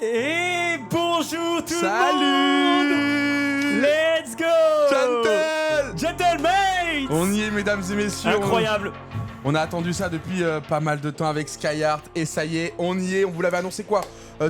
Et bonjour tout le Salut. monde. Let's go Gentlemen. On y est, mesdames et messieurs. Incroyable. On a attendu ça depuis pas mal de temps avec Skyheart et ça y est, on y est. On vous l'avait annoncé quoi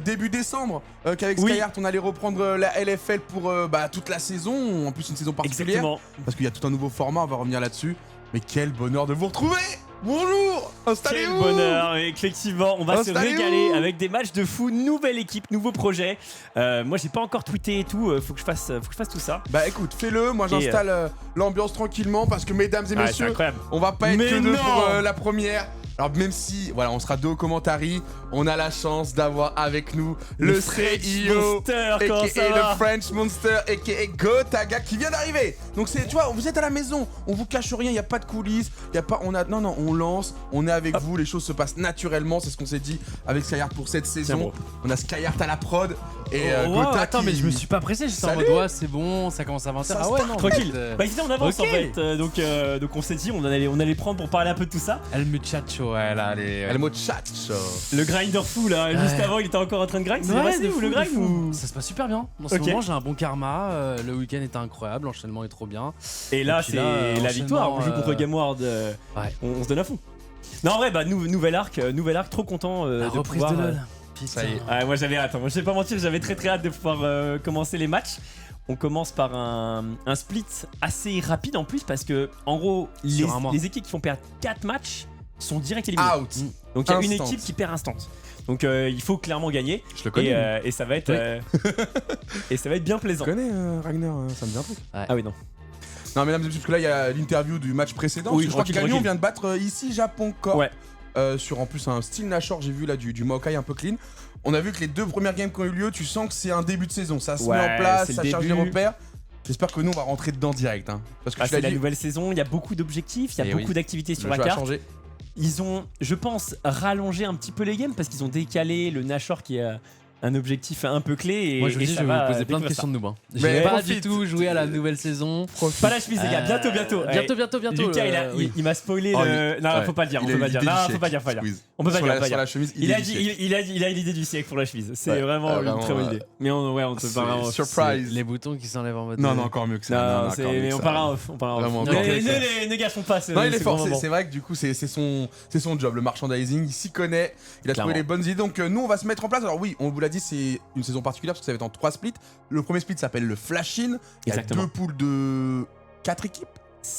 début décembre qu'avec Skyheart on allait reprendre la LFL pour toute la saison. En plus une saison particulière. Exactement. Parce qu'il y a tout un nouveau format, on va revenir là-dessus. Mais quel bonheur de vous retrouver. Bonjour. Installez-vous. Quel bonheur. Et effectivement, on va se régaler avec des matchs de fou, nouvelle équipe, nouveau projet. Moi, j'ai pas encore tweeté et tout. Faut que je fasse tout ça. Bah écoute, fais-le. Moi, j'installe l'ambiance tranquillement parce que mesdames et messieurs, on va pas être que deux pour la première. Alors même si, voilà, on sera deux au commentary, on a la chance d'avoir avec nous le CEO, aka le French Monster, aka Gotaga qui vient d'arriver. Donc c'est, tu vois, vous êtes à la maison, on vous cache rien, il y a pas de coulisses, il y a pas, non, on lance, on est avec vous, les choses se passent naturellement, c'est ce qu'on s'est dit avec Skyheart pour cette saison. On a Skyheart à la prod et Gotaga. Attends, mais je me suis pas pressé, j'étais en mode ouais, c'est bon, ça commence à 20h. Ah ouais, non, tranquille. Bah écoutez, on avance en fait. Donc on s'est dit, on allait prendre pour parler un peu de tout ça. Elle me chat chaud, elle a les. Elle me chat chaud. Le grinder fou là, juste avant il était encore en train de grind. C'est passé ou le grind ou... Ça se passe super bien. En ce moment j'ai un bon karma, le week-end était incroyable, l'enchaînement est trop bien. Et là c'est la victoire, on joue contre Gameward, on se donne à fond. Non en vrai bah nouvel arc, trop content de reprise pouvoir... de LoL. Ça y est. Moi j'avais hâte, moi je vais pas mentir, j'avais très hâte de pouvoir commencer les matchs. On commence par un split assez rapide en plus parce que en gros les équipes qui font perdre 4 matchs sont direct éliminées. Out. Donc il y a une équipe qui perd instant. Donc il faut clairement gagner. Je le connais. Et ça va être et ça va être bien plaisant. Tu connais Ragnar, ça me dit un truc. Ah oui non. Non mesdames et messieurs, parce que là il y a l'interview du match précédent. Oui, je crois que Gagnon vient de battre ici Japon Corp. Ouais. Sur en plus un style Nashor, j'ai vu là du Maokai un peu clean. On a vu que les deux premières games qui ont eu lieu, tu sens que c'est un début de saison. Ça se met en place, ça charge les repères. J'espère que nous on va rentrer dedans direct. Parce que c'est la nouvelle saison, il y a beaucoup d'objectifs, il y a beaucoup d'activités sur la carte. Ils ont, je pense, rallongé un petit peu les games parce qu'ils ont décalé le Nashor qui est un objectif un peu clé. Et, moi je vous dis, je vais vous poser plein de questions de noob. Je vais pas du tout jouer à la nouvelle saison. Pas la chemise les gars, bientôt. Bientôt. Lucas il m'a spoilé le... Non faut pas le dire, on peut pas dire. On peut pas dire. Il a l'idée du siècle pour la chemise. C'est vraiment une très bonne idée. Mais on peut pas vraiment... Surprise. Les boutons qui s'enlèvent en mode... Non, encore mieux que ça. Mais on part en off. Ne gâchons pas. Non, il est fort, c'est vrai que du coup c'est son job, le merchandising, il s'y connaît, il a trouvé les bonnes idées. Donc nous on va se mettre en place. Alors oui, on vous l'a dit, c'est une saison particulière parce que ça va être en 3 splits. Le premier split s'appelle le Flash-In. Il y a 2 poules de 4 équipes.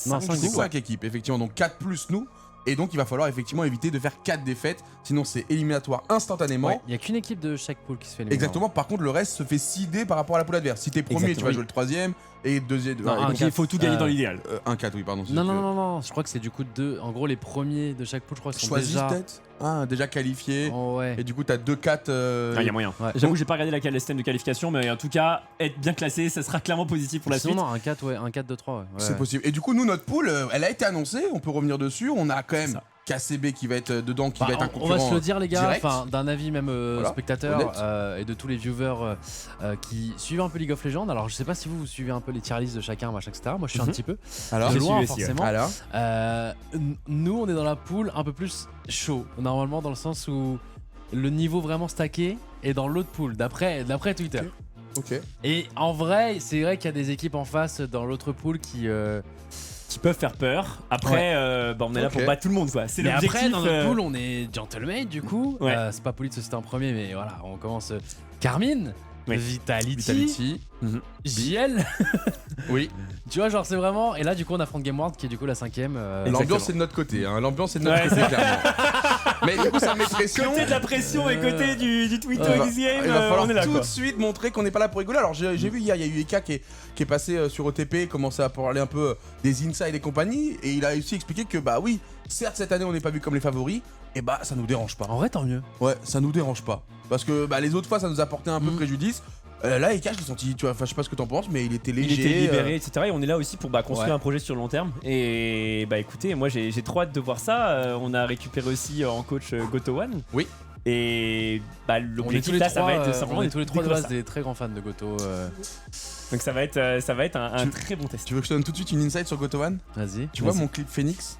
Non, 5 équipes, effectivement. Donc 4 plus nous. Et donc il va falloir effectivement éviter de faire 4 défaites. Sinon c'est éliminatoire instantanément. Il n'y a qu'une équipe de chaque poule qui se fait éliminer. Exactement. Par contre le reste se fait seeder par rapport à la poule adverse. Si t'es premier, tu vas jouer le 3ème. Et deuxième. Il faut tout gagner dans l'idéal. 1-4, oui, pardon. Non. Je crois que c'est du coup 2. En gros, les premiers de chaque poule, je crois, sont déjà qualifiés. Oh, ouais. Et du coup, t'as 2-4. Il y a moyen. Ouais. J'avoue, j'ai pas regardé le système de qualification, mais en tout cas, être bien classé, ça sera clairement positif pour la suite. Non, un 4, ouais, un 4, 2, 3. Ouais. C'est possible. Et du coup, nous, notre poule, elle a été annoncée. On peut revenir dessus. On a quand même KCB qui va être dedans, qui va être un concurrent. On va se le dire, les gars, d'un avis même spectateur et de tous les viewers qui suivent un peu League of Legends. Alors, je sais pas si vous suivez un peu les tier lists de chacun, machin, etc. Moi, je suis un petit peu. Alors, de loin, forcément. Alors nous, on est dans la poule un peu plus chaud, normalement, dans le sens où le niveau vraiment stacké est dans l'autre poule, d'après Twitter. Ok. Et en vrai, c'est vrai qu'il y a des équipes en face dans l'autre poule qui peuvent faire peur. Après, on est là pour battre tout le monde, quoi. C'est l'objectif. Après, dans notre poule, on est gentleman, du coup. C'est pas poli de se citer en premier, mais voilà, on commence. Carmine. Vitality. JL. Oui. Tu vois, genre c'est vraiment. Et là, du coup, on affronte Gameward qui est du coup la 5ème. L'ambiance est de notre côté. L'ambiance est de notre côté, clairement. Mais du coup, ça met pression. Côté de la pression et côté du tweet X-Game, il va falloir on est là, tout de suite montrer qu'on n'est pas là pour rigoler. Alors, j'ai vu hier, il y a eu Eka qui est passé sur OTP, commencé à parler un peu des insides et compagnie. Et il a aussi expliqué que, bah oui, certes, cette année, on n'est pas vu comme les favoris. Et bah, ça nous dérange pas. En vrai, tant mieux. Ouais, ça nous dérange pas. Parce que les autres fois, ça nous a porté un peu préjudice. Là, Eka, je l'ai senti, tu vois, je sais pas ce que t'en penses, mais il était léger. Il était libéré, etc. Et on est là aussi pour construire un projet sur le long terme. Et bah écoutez, moi j'ai trop hâte de voir ça. On a récupéré aussi en coach Goto One. Oui. Et l'objectif là, ça va être simplement. On est tous les 3 de base des très grands fans de Goto. Donc ça va être un très bon test. Tu veux que je te donne tout de suite une insight sur Goto One ? Vas-y. Tu vois mon clip Phoenix ?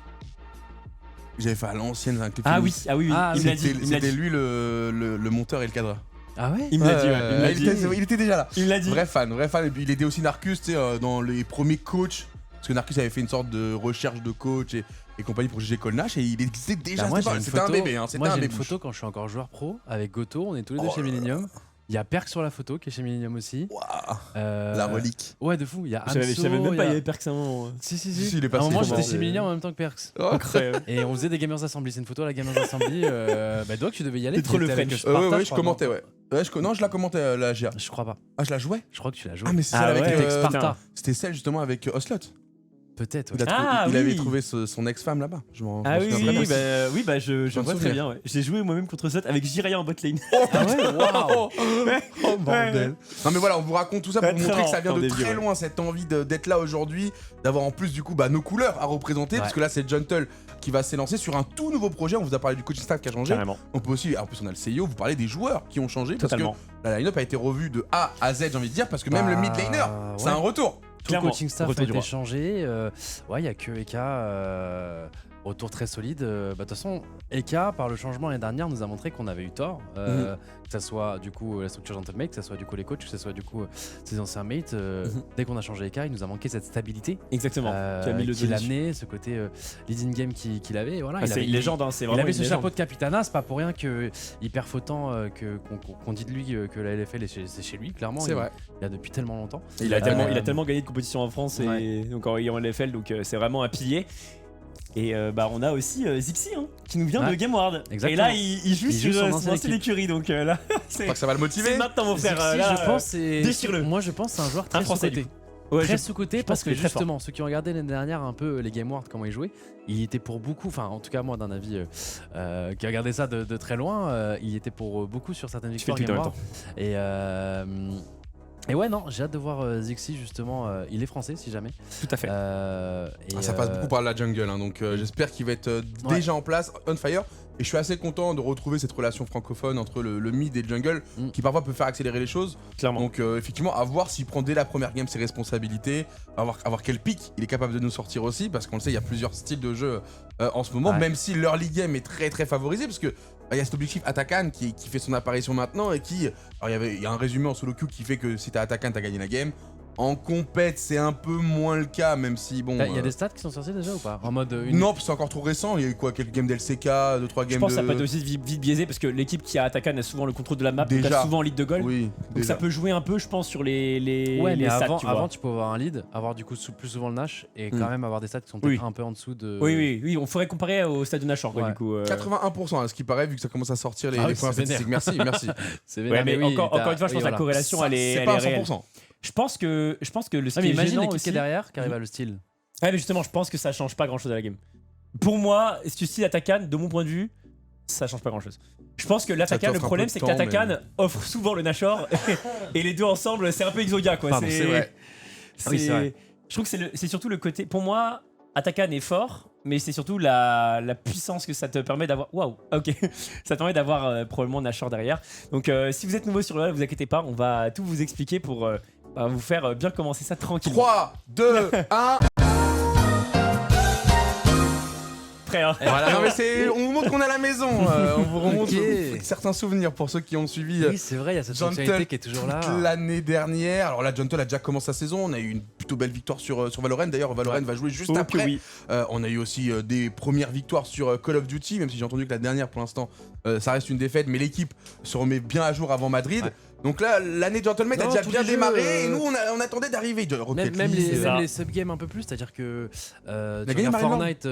J'avais fait à l'ancienne un clip Phoenix. Oui. Il me l'a dit. C'était lui le monteur et le cadreur. Ah ouais? Il me l'a dit, il était déjà là. Il me l'a dit. Vrai fan. Et puis il aidait aussi Narcus, tu sais, dans les premiers coachs. Parce que Narcus avait fait une sorte de recherche de coach et compagnie pour GG Colnash et il existait déjà. C'était un bébé. Moi j'ai une photo quand je suis encore joueur pro avec Goto, on est tous les deux chez Millennium. Il y a Perk sur la photo qui est chez Millennium aussi. La relique. Ouais, de fou. Il y a Amso. Je savais même pas, il y avait Perks à un moment. Si. Il est passé. À un moment, j'étais chez Millennium en même temps que Perks. Incroyable. Et on faisait des Gamers Assembly. C'est une photo à la Gamers Assembly. Doc, tu devais y aller. T'es trop le French. Ouais, je commentais, ouais. Non, je la commentais, la GA. Je crois pas. Ah, je la jouais? Je crois que tu l'as joué. Ah, mais c'est celle avec Sparta. C'était celle justement avec Oslot. Peut-être. Ouais. Il avait trouvé son ex-femme là-bas. Je m'en oui, je vois très bien. Ouais. J'ai joué moi-même contre Oslot avec Jiraya en botlane. Ah ouais, waouh. Oh bordel. Non mais voilà, on vous raconte tout ça pour montrer que ça vient de très vieux, loin, cette envie d'être là aujourd'hui, d'avoir en plus du coup nos couleurs à représenter, parce que là c'est Juntle qui va s'élancer sur un tout nouveau projet. On vous a parlé du coaching staff qui a changé. Carrément. On peut aussi, en plus on a le CIO, vous parlez des joueurs qui ont changé, parce que la line-up a été revue de A à Z, j'ai envie de dire, parce que même le mid laner, c'est un retour. Tout le coaching staff a été changé. Il y a que Eka. Retour très solide. De toute façon, Eka, par le changement l'année dernière, nous a montré qu'on avait eu tort. Que ça soit du coup la structure Gentlemate, que ça soit du coup les coachs, que ça soit du coup ses anciens mates. Dès qu'on a changé Eka, il nous a manqué cette stabilité. Exactement. Qu'il amenait, ce côté leading game qu'il avait. Voilà, c'est une légende, hein, c'est vraiment. Il avait ce chapeau de capitana, c'est pas pour rien qu'il perd autant qu'on dit de lui que la LFL c'est chez lui, clairement. C'est vrai. Il a depuis tellement longtemps. Il a tellement gagné de compétitions en France et donc en LFL, donc c'est vraiment un pilier. Et on a aussi Zixi qui nous vient de GameWard. Exactement. Et là il joue sur son ancienne écurie, donc là je crois que ça va le motiver. C'est maintenant mon frère. Zixi, je pense déchire-le. Moi je pense c'est un joueur très sous-côté. Très sous-côté parce que justement ceux qui ont regardé l'année dernière un peu les GameWard comment il jouait, il était pour beaucoup, enfin en tout cas moi d'un avis qui a regardé ça de très loin, il était pour beaucoup sur certaines victoires GameWard. Et ouais, non, j'ai hâte de voir Zixi justement. Il est français si jamais. Tout à fait. Ça passe beaucoup par la jungle, donc j'espère qu'il va être déjà en place, on fire. Et je suis assez content de retrouver cette relation francophone entre le mid et le jungle qui parfois peut faire accélérer les choses. Clairement. Donc effectivement, à voir s'il prend dès la première game ses responsabilités, à voir quel pic il est capable de nous sortir aussi, parce qu'on le sait, il y a plusieurs styles de jeu en ce moment, même si l'early game est très très favorisé, parce que il y a cet objectif Atakan qui fait son apparition maintenant et qui... Alors il y a un résumé en solo queue qui fait que si t'as Atakan, t'as gagné la game. En compète, c'est un peu moins le cas, même si bon. Il y a des stats qui sont sortis déjà ou pas? En mode. Non, c'est encore trop récent. Il y a eu quoi? Quelques games d'LCK, 2-3 games. Je pense que ça peut être aussi vite biaisé parce que l'équipe qui a Atakan a souvent le contrôle de la map, déjà. Donc a souvent lead de goal. Oui, donc ça peut jouer un peu, je pense, sur les stats. Avant, tu peux avoir un lead, avoir du coup plus souvent le Nash et quand même avoir des stats qui sont peut-être un peu en dessous de. Oui, on ferait comparer au stade de Nashor, quoi, du coup. 81%, à ce qui paraît, vu que ça commence à sortir les premières statistiques. Merci. C'est vénère, mais encore une fois, je pense que la corrélation, elle est réelle. Je pense que le style imagine l'équipe qui est derrière qui arrive à le style. Ouais, mais justement, je pense que ça change pas grand chose à la game. Pour moi, si tu styles Atakan, de mon point de vue, ça change pas grand chose. Je pense que l'Atakan, le problème c'est que l'Atakan offre souvent le Nashor et les deux ensemble, c'est un peu Exodia quoi. Pardon, c'est vrai. C'est vrai. Je trouve que c'est surtout le côté. Pour moi, Atakan est fort, mais c'est surtout la puissance que ça te permet d'avoir. Waouh, ok. Ça te permet d'avoir probablement Nashor derrière. Donc si vous êtes nouveau sur le live, vous inquiétez pas, on va tout vous expliquer pour vous faire bien commencer ça tranquillement. 3, 2, 1. Prêt, hein. Voilà, non mais on vous montre qu'on est à la maison. On vous remonte certains souvenirs pour ceux qui ont suivi. Oui, c'est vrai, il y a cette fonctionnalité qui est toujours là. L'année dernière. Alors là, Juntle a déjà commencé sa saison. On a eu une plutôt belle victoire sur Valorant. D'ailleurs, Valorant va jouer juste après. Oui. On a eu aussi des premières victoires sur Call of Duty, même si j'ai entendu que la dernière, pour l'instant, ça reste une défaite. Mais l'équipe se remet bien à jour avant Madrid. Ouais. Donc là, l'année de Gentleman a déjà bien démarré et nous on attendait d'arriver. Même les subgames un peu plus, c'est-à-dire que Fortnite,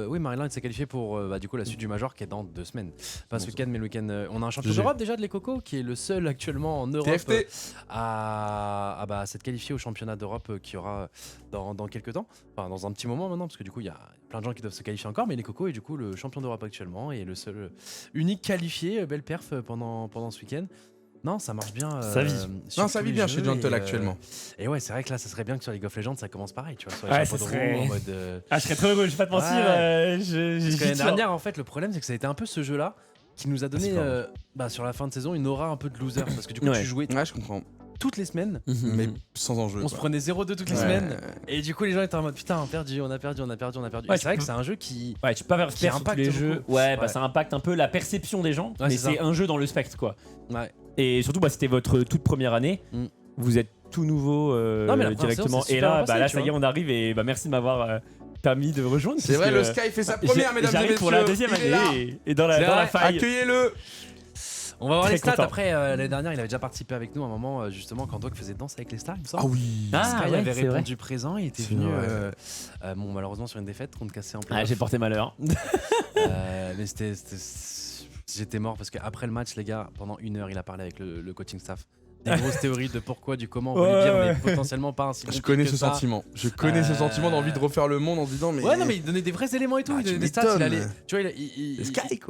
oui, Maryland s'est qualifié pour du coup la suite du Major qui est dans 2 semaines. Pas ce week-end, mais le week-end. On a un champion d'Europe déjà de les Cocos qui est le seul actuellement en Europe à s'être qualifié au championnat d'Europe qui aura dans quelques temps, enfin dans un petit moment maintenant, parce que du coup il y a plein de gens qui doivent se qualifier encore, mais les Cocos est du coup le champion d'Europe actuellement et le seul unique qualifié, belle perf pendant ce week-end. Non, ça marche bien. Ça vit. Non, ça vit bien chez Juntle actuellement. Et ouais, c'est vrai que là, ça serait bien que sur League of Legends, ça commence pareil, tu vois. Sur les chapeaux de roue, en mode. Ah, je serais trop heureux, je vais pas te mentir. Parce que l'année dernière, en fait, le problème, c'est que ça a été un peu ce jeu-là qui nous a donné, sur la fin de saison, une aura un peu de loser. Parce que du coup, tu jouais je comprends. toutes les semaines, mais sans enjeu. On se prenait 0-2 toutes les semaines. Et du coup, les gens étaient en mode putain, on a perdu. Ouais, c'est vrai que c'est un jeu qui. Ouais, tu peux pas faire tous les jeux. Ouais, ça impacte un peu la perception des gens. Mais c'est un jeu dans le spectre, quoi. Ouais. Et surtout, c'était votre toute première année. Vous êtes tout nouveau directement. Et là, ça y est, on arrive. Et merci de m'avoir permis de rejoindre. C'est vrai, le Sky fait sa première, mesdames et messieurs. Pour la deuxième année et dans la faille. Accueillez-le. On va voir les stats. Après, l'année dernière, il avait déjà participé avec nous à un moment, justement, quand Doc faisait Danse avec les stars, il me semble. Ah oui. Sky avait répondu présent. Il était venu, malheureusement, sur une défaite contre Cassé en plein. J'ai porté malheur. Mais j'étais mort parce qu'après le match, les gars, pendant 1 heure, il a parlé avec le coaching staff. Des grosses théories de pourquoi, du comment, on voulait dire, mais potentiellement pas ainsi. Je connais ce sentiment. Je connais ce sentiment d'envie de refaire le monde en se disant mais. Ouais, non, mais il donnait des vrais éléments et tout. Il donnait des stats. Tu vois,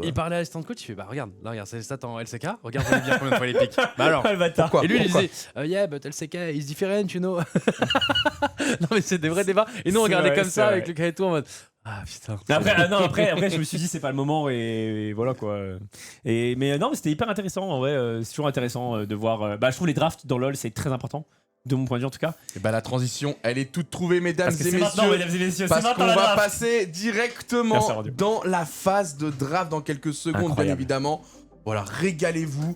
il parlait à l'assistant de coach. Il fait regarde, c'est les stats en LCK. Regarde, vous bien combien de fois les pics. Alors, pourquoi et lui, il disait yeah, but LCK is different, you know. Non, mais c'est des vrais débats. Et nous, on regardait comme ça avec le cas et tout en mode. Ah putain. Après, je me suis dit c'est pas le moment et voilà quoi. Mais c'était hyper intéressant en vrai. C'est toujours intéressant de voir. Je trouve les drafts dans LoL c'est très important de mon point de vue en tout cas. Et la transition elle est toute trouvée mesdames et messieurs. Parce qu'on va passer directement dans la phase de draft dans quelques secondes bien évidemment. Voilà, régalez-vous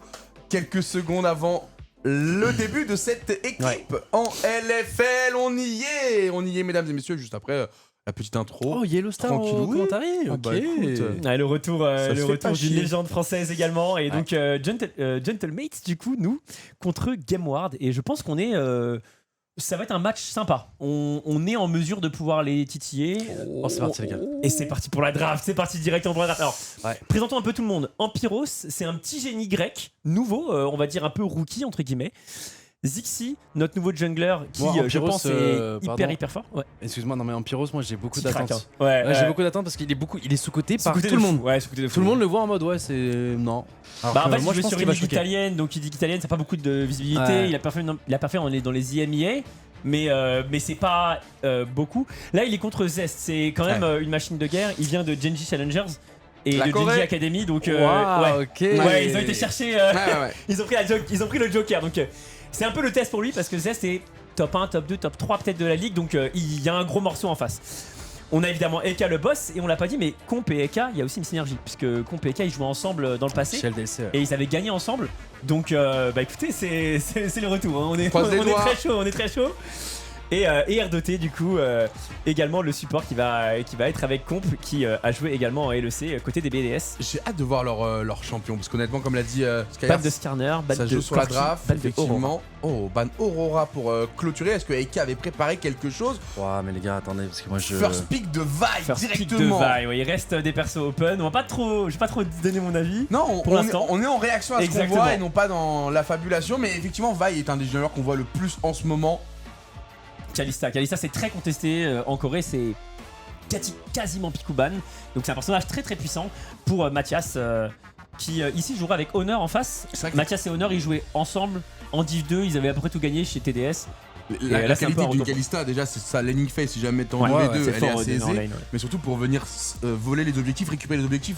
quelques secondes avant le début de cette équipe en LFL. On y est mesdames et messieurs juste après. La petite intro. Oh, Yellow Star au commentary. Ok. Le retour d'une légende française également. Et donc, Gentlemates, du coup, nous, contre GameWard. Et je pense qu'on est. Ça va être un match sympa. On est en mesure de pouvoir les titiller. C'est parti, les gars. Et c'est parti pour la draft. C'est parti directement pour la draft. Alors, présentons un peu tout le monde. Empyros, c'est un petit génie grec, nouveau, on va dire un peu rookie, entre guillemets. Zixi, notre nouveau jungler qui je pense est hyper fort. Ouais. Excuse-moi, non mais Empyros, moi j'ai beaucoup d'attentes. J'ai beaucoup d'attentes parce qu'il est sous-coté par tout le monde. Tout le monde le voit en mode c'est non. En fait, moi je suis sur une ligue italienne, donc une ligue italienne, ça n'a pas beaucoup de visibilité. Il a pas fait dans les IMEA. Mais c'est pas beaucoup. Là, il est contre Zest. C'est quand même une machine de guerre. Il vient de Genji Challengers et de Genji Academy. Donc, ils ont été chercher. Ils ont pris le Joker. Donc, c'est un peu le test pour lui parce que Zest est top 1, top 2, top 3 peut-être de la ligue. Donc, il y a un gros morceau en face. On a évidemment Eka le boss et on l'a pas dit, mais Comp et Eka, il y a aussi une synergie puisque Comp et Eka ils jouaient ensemble dans le passé et ils avaient gagné ensemble. Donc, écoutez, c'est le retour. Hein. On est très chaud. Et R2T du coup également le support qui va être avec Comp qui a joué également en LEC côté des BDS. J'ai hâte de voir leur champion parce qu'honnêtement comme l'a dit Skyers, ban de Skarner, ban ça de joue sur Corki, la draft effectivement. Ban Aurora pour clôturer. Est-ce que Eka avait préparé quelque chose? Mais les gars attendez parce que moi je... First pick de Vi directement. Il reste des persos open. Je vais pas trop donner mon avis. Non, pour l'instant on est en réaction à ce qu'on voit et non pas dans la fabulation. Mais effectivement Vi est un des joueurs qu'on voit le plus en ce moment. Kalista c'est très contesté en Corée, c'est quasiment Pikuban. Donc c'est un personnage très très puissant pour Mathias qui ici jouera avec Honor en face. Mathias et Honor ils jouaient ensemble en Div 2, ils avaient à peu près tout gagné chez TDS. La qualité d'une Kalista déjà c'est sa laning phase si jamais t'en joues les deux, elle est assez aisée. Mais surtout pour venir voler les objectifs, récupérer les objectifs,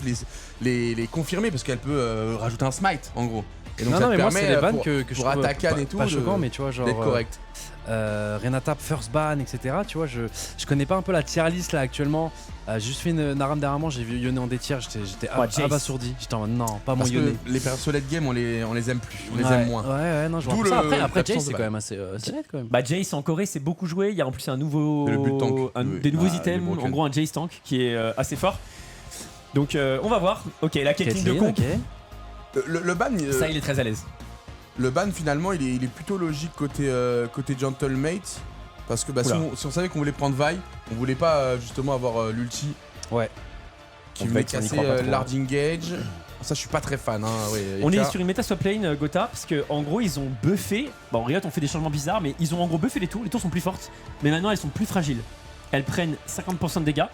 les confirmer parce qu'elle peut rajouter un smite en gros. Et donc ça te permet pour attaquer et tout pas choquant mais tu vois genre d'être correct. Renata first ban etc tu vois je connais pas un peu la tier list là actuellement. J'ai juste fait une naram dernièrement, j'ai vu Yone en des tiers, j'étais abasourdi, j'étais en mode non pas mon Yone. Les persos late game on les aime plus, on les aime moins. Ouais non je vois ça. Après Jace c'est quand même assez net quand même. Jace en Corée c'est beaucoup joué, il y a en plus un nouveau des nouveaux items, en gros un Jace tank qui est assez fort. Donc on va voir. Ok la Caitlyn de Comp. Le ban ça il est très à l'aise. Le ban finalement il est plutôt logique côté Gentlemates parce que si on savait qu'on voulait prendre Vi, on voulait pas justement avoir l'ulti qui venait casser l'hard engage. Ça je suis pas très fan. On est sur une méta swap lane Gotha parce que en gros ils ont buffé. Riot ont fait des changements bizarres mais ils ont en gros buffé les tours sont plus fortes mais maintenant elles sont plus fragiles. Elles prennent 50% de dégâts.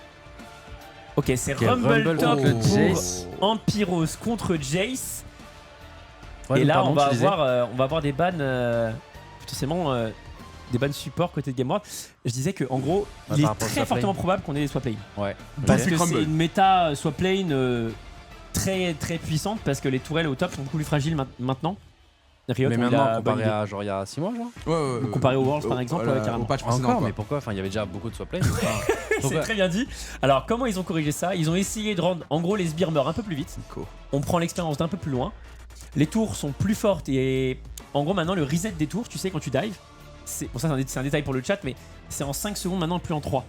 Ok c'est Rumble top pour Empyros contre Jace. Et là, on va avoir des bans, potentiellement des bans support côté de GameWard. Je disais qu'en gros, il est très fortement probable qu'on ait des swap lane. Parce que c'est une méta swap lane très très puissante parce que les tourelles au top sont beaucoup plus fragiles maintenant. Riot, mais maintenant, comparé à genre il y a 6 mois, genre comparé au Worlds par exemple, carrément. Encore, mais pourquoi? Enfin, il y avait déjà beaucoup de swap lane. C'est très bien dit. Alors, comment ils ont corrigé ça? Ils ont essayé de rendre en gros les sbires meurent un peu plus vite. On prend l'expérience d'un peu plus loin. les tours sont plus fortes et en gros maintenant le reset des tours, tu sais quand tu dives, bon ça c'est un détail pour le chat mais c'est en 5 secondes maintenant plus en 3.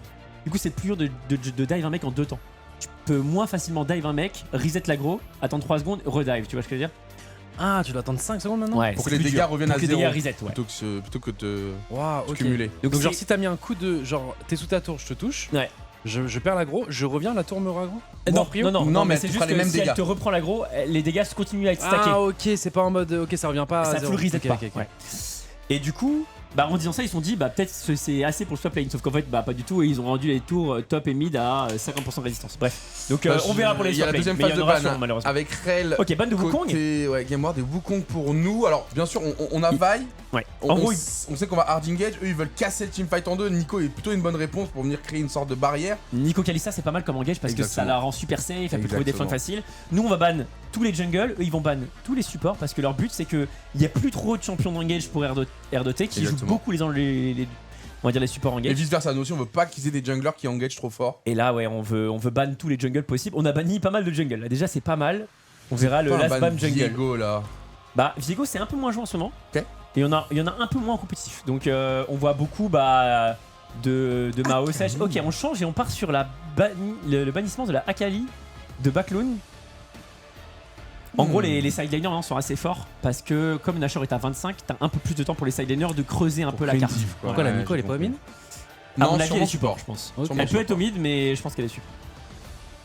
Du coup c'est plus dur de dive un mec en 2 temps. Tu peux moins facilement dive un mec, reset l'aggro, attendre 3 secondes, redive, tu vois ce que je veux dire? Ah, tu dois attendre 5 secondes maintenant? Ouais, pour que les dégâts reviennent à 0 reset, ouais. plutôt que de okay. cumuler. Donc genre si t'as mis un coup de... Genre t'es sous ta tour, je te touche, je perds l'aggro, je reviens, la tour me re-aggro? Non, mais c'est juste que si elle te reprend l'aggro, les dégâts continuent à être stackés. Ah ok, c'est pas en mode... Ok, ça revient pas à 0. Ça full reset pas. Ouais. Et du coup... Bah en disant ça ils se sont dit bah peut-être c'est assez pour le swap lane sauf qu'en fait bah pas du tout et ils ont rendu les tours top et mid à 50% de résistance. Bref donc on verra pour les swap lane. Il y a la deuxième phase de ban malheureusement. Avec Rel. Ok ban de Wukong. Ouais Game Ward et Wukong pour nous. Alors bien sûr on a Vi. Ouais. En gros on sait qu'on va hard engage. Eux ils veulent casser le teamfight en deux. Nico est plutôt une bonne réponse pour venir créer une sorte de barrière. Nico Kalista c'est pas mal comme engage parce que ça la rend super safe. Elle peut trouver des flanks faciles. Nous on va ban tous les jungles. Eux ils vont ban tous les supports parce que leur but c'est que il y a plus trop de champions d'engage pour R2T qui jouent beaucoup on va dire les supports engage. Et vice versa, nous aussi on veut pas qu'ils aient des junglers qui engage trop fort. Et là ouais on veut ban tous les jungles possibles. On a banni pas mal de jungles. Là déjà c'est pas mal. On verra le last ban jungle. Viego là. Bah Viego c'est un peu moins joué en ce moment. Ok. Et il y en a un peu moins en compétitif. Donc on voit beaucoup de Mao Sage. Ok on change et on part sur le bannissement de la Akali de Backloon. En gros, les sideliners sont assez forts parce que comme Nashor est à 25, t'as un peu plus de temps pour les sideliners de creuser un peu la carte. Pourquoi la Nico elle est pas au mid? Non, elle est support, je pense. Elle peut être au mid, mais je pense qu'elle est support.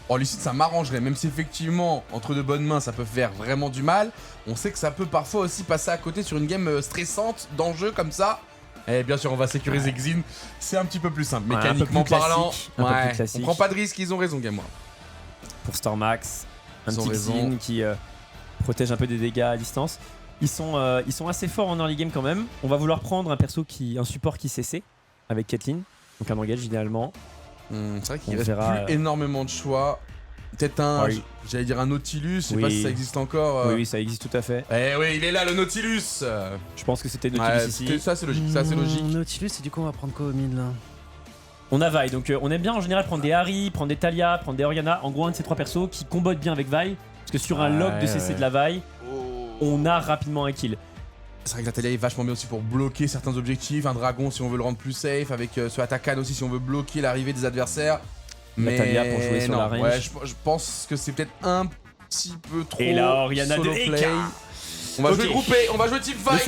Oh, Lucide, ça m'arrangerait, même si effectivement, entre de bonnes mains, ça peut faire vraiment du mal. On sait que ça peut parfois aussi passer à côté sur une game stressante, d'enjeu comme ça. Et bien sûr, on va sécuriser Xin. C'est un petit peu plus simple, mécaniquement parlant. On prend pas de risque, ils ont raison, Game Ward. Pour Stormax, un petit Xin qui protège un peu des dégâts à distance. Ils sont assez forts en early game quand même. On va vouloir prendre un support qui CC avec Caitlyn, donc un engage idéalement. C'est vrai qu'il reste plus énormément de choix. Peut-être j'allais dire un Nautilus, je sais pas si ça existe encore. Oui, ça existe tout à fait. Eh oui, il est là le Nautilus. Je pense que c'était Nautilus ici. Ça c'est logique, ça c'est logique. Nautilus, et du coup on va prendre quoi au mid là? On a Vi, donc on aime bien en général prendre des Harry, prendre des Talia, prendre des Orianna. En gros un de ces trois persos qui combattent bien avec Vi. Parce que sur un lock de CC de la Vi, on a rapidement un kill. C'est vrai que la Talia est vachement bien aussi pour bloquer certains objectifs. Un dragon si on veut le rendre plus safe. Avec ce Atakan aussi si on veut bloquer l'arrivée des adversaires. Mais Talia pour jouer sur la range. Ouais, je pense que c'est peut-être un petit peu trop. Et là, Orianna de play. On va jouer groupé, on va jouer team fight.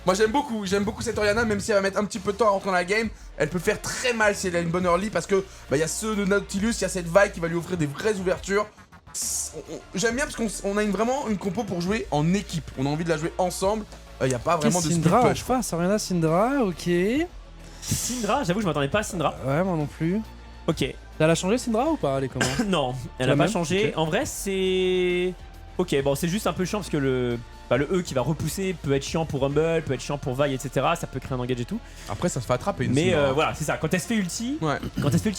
Moi j'aime beaucoup cette Orianna, même si elle va mettre un petit peu de temps à rentrer dans la game. Elle peut faire très mal si elle a une bonne early parce que y a ceux de Nautilus, il y a cette Vi qui va lui offrir des vraies ouvertures. J'aime bien parce qu'on a vraiment une compo pour jouer en équipe. On a envie de la jouer ensemble. Il n'y a pas vraiment de split push. Orianna, Syndra, ok. Syndra, j'avoue, je m'attendais pas à Syndra. Ouais, moi non plus. Ok. Elle a changé Syndra ou pas? Elle est comment? Non, elle a pas changé. En vrai, c'est. Ok, bon, c'est juste un peu chiant parce que le E qui va repousser peut être chiant pour Rumble, peut être chiant pour Vi, etc. Ça peut créer un engage et tout. Après, ça se fait attraper une Mais voilà, c'est ça. Quand elle se fait ulti,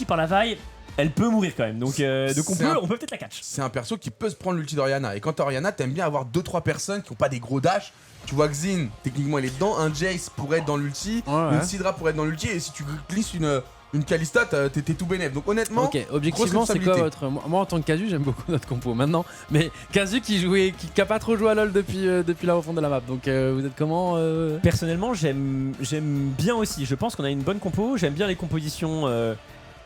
par la Vi, elle peut mourir quand même. Donc on peut peut-être la catch. C'est un perso qui peut se prendre l'ulti d'Orianna. Et quand t'as Orianna, t'aimes bien avoir 2-3 personnes qui ont pas des gros dash. Tu vois Xin, techniquement il est dedans. Un Jace pourrait être dans l'ulti. Une Syndra pourrait être dans l'ulti. Et si tu glisses une Kalista, t'es tout bénef. Donc honnêtement, ok, objectivement c'est quoi votre... Moi en tant que Casu j'aime beaucoup notre compo maintenant. Mais Casu qui a pas trop joué à LoL depuis la refonte de la map. Donc vous êtes comment Personnellement j'aime bien aussi. Je pense qu'on a une bonne compo. J'aime bien les compositions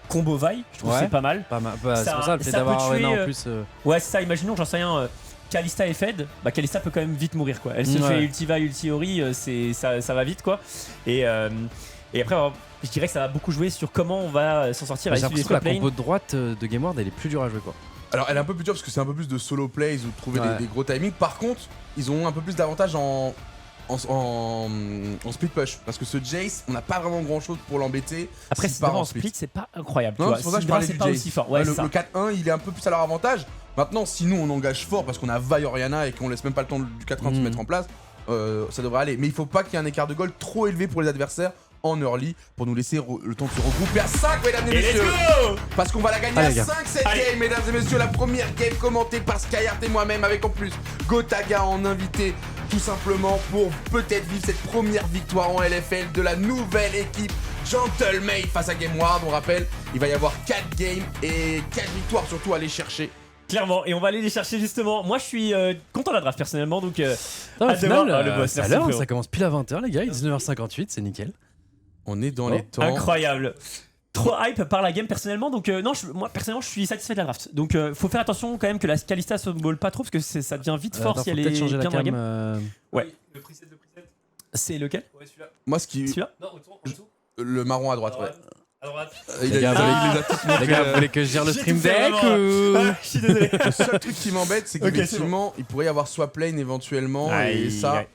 combo Vi. Je trouve que c'est pas mal. C'est pour ça le fait d'avoir Arena en plus. Ouais c'est ça, imaginons j'en sais rien. Kalista est fed, Kalista peut quand même vite mourir quoi. Elle se fait ulti Vi, ulti Ori, ça va vite quoi. Et après je dirais que ça va beaucoup jouer sur comment on va s'en sortir. J'ai l'impression que la combo de droite de Game Ward elle est plus dure à jouer quoi. Alors elle est un peu plus dure parce que c'est un peu plus de solo plays ou de trouver des gros timings. Par contre ils ont un peu plus d'avantage en split push parce que ce Jace on n'a pas vraiment grand chose pour l'embêter. Après si en split c'est pas incroyable. Non, c'est pour ça que je parlais du Jace. Aussi fort. Ouais, le 4-1 il est un peu plus à leur avantage. Maintenant si nous on engage fort parce qu'on a Vi Orianna et qu'on laisse même pas le temps du 4-1 de se mettre en place, ça devrait aller. Mais il faut pas qu'il y ait un écart de gold trop élevé pour les adversaires en early pour nous laisser le temps de se regrouper à 5 mesdames et messieurs. Parce qu'on va la gagner à 5 cette game mesdames et messieurs. La première game commentée par Skyheart et moi-même avec en plus Gotaga en invité tout simplement pour peut-être vivre cette première victoire en LFL de la nouvelle équipe Gentlemade face à Game Ward. On rappelle il va y avoir 4 games et 4 victoires surtout à aller chercher Clairement, et on va aller les chercher justement. Moi je suis content de la draft personnellement, donc au final, le boss, à l'heure, ça commence pile à 20h les gars, 19h58, c'est nickel. On est dans les temps. Incroyable. Trop hype par la game personnellement, donc non, moi personnellement je suis satisfait de la draft. Donc faut faire attention quand même que la Kalista se vole pas trop parce que ça devient vite fort si elle est bien dans la game. Ouais. Le preset. C'est lequel? Ouais, celui-là. Moi ce qui. Celui-là? Non, le marron à droite, ouais. À droite. Les gars, vous voulez que je gère le stream deck ou... Je suis désolé. Le seul truc qui m'embête, c'est qu'effectivement, il pourrait y avoir swap lane éventuellement, et ça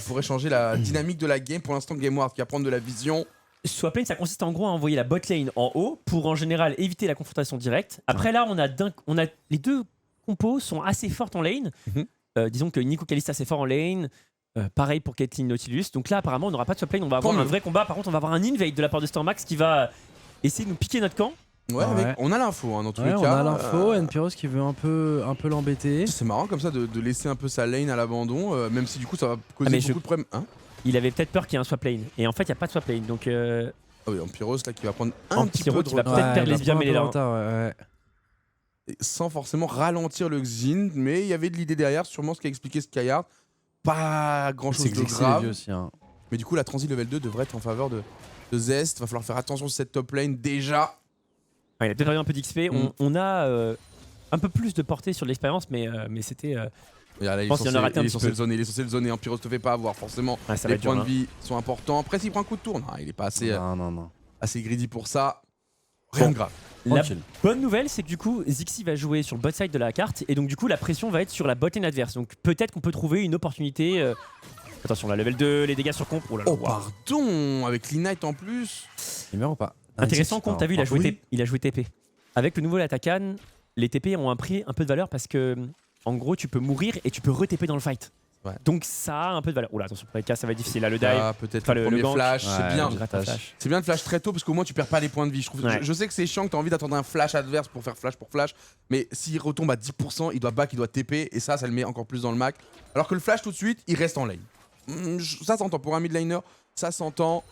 pourrait changer la dynamique de la game. Pour l'instant, GameWard qui va prendre de la vision. Swap lane, ça consiste en gros à envoyer la bot lane en haut pour en général éviter la confrontation directe. Après là, on a les deux compos sont assez fortes en lane. Disons que Nico Kalista c'est fort en lane. Pareil pour Caitlyn Nautilus. Donc là, apparemment, on n'aura pas de swap lane. On va avoir un vrai combat. Par contre, on va avoir un invade de la part de Stormax qui va essayer de nous piquer notre camp. Ouais. On a l'info dans tous les cas. On a l'info. Npyros qui veut un peu l'embêter. C'est marrant comme ça de laisser un peu sa lane à l'abandon, même si du coup ça va causer beaucoup de problèmes. Il avait peut-être peur qu'il y ait un swap lane. Et en fait, il n'y a pas de swap lane. Donc. Ah oui, Npyros là qui va prendre un petit peu de retard. Il va peut-être perdre les biens, mais il est là. Sans forcément ralentir le Xin, mais il y avait de l'idée derrière, sûrement ce qu'a expliqué Skyhard. Pas grand chose de grave. Aussi, hein. Mais du coup, la transi level 2 devrait être en faveur de Zest. Va falloir faire attention sur cette top lane déjà. Il a peut-être perdu un peu d'XP. On a un peu plus de portée sur l'expérience, mais c'était. Je pense qu'il en a raté un petit peu. Il est censé le zoner. Npyros te fait pas avoir forcément. Les points de vie sont importants. Après, s'il prend un coup de tour, il est pas assez, assez greedy pour ça. Rien de grave. La bonne nouvelle, c'est que du coup, Zixi va jouer sur le bot side de la carte et donc du coup, la pression va être sur la bot lane adverse. Donc peut-être qu'on peut trouver une opportunité. Attention, la level 2, les dégâts sur comp. Oh là là. Oh, pardon, avec Clean en plus. Il meurt ou pas? Intéressant, comp, t'as vu, il a joué TP. Avec le nouveau Latakan, les TP ont pris un peu de valeur parce que en gros, tu peux mourir et tu peux re-TP dans le fight. Ouais. Donc ça a un peu de valeur. Oula, attention, pour les cas, ça va être difficile. Là, le dive. Peut-être le premier flash, c'est bien. C'est bien de flash très tôt parce qu'au moins tu perds pas les points de vie. Je sais que c'est chiant que t'as envie d'attendre un flash adverse pour faire flash pour flash, mais s'il retombe à 10%, il doit back, il doit TP et ça le met encore plus dans le mac. Alors que le flash tout de suite, il reste en lane. Ça s'entend pour un mid laner, ça s'entend.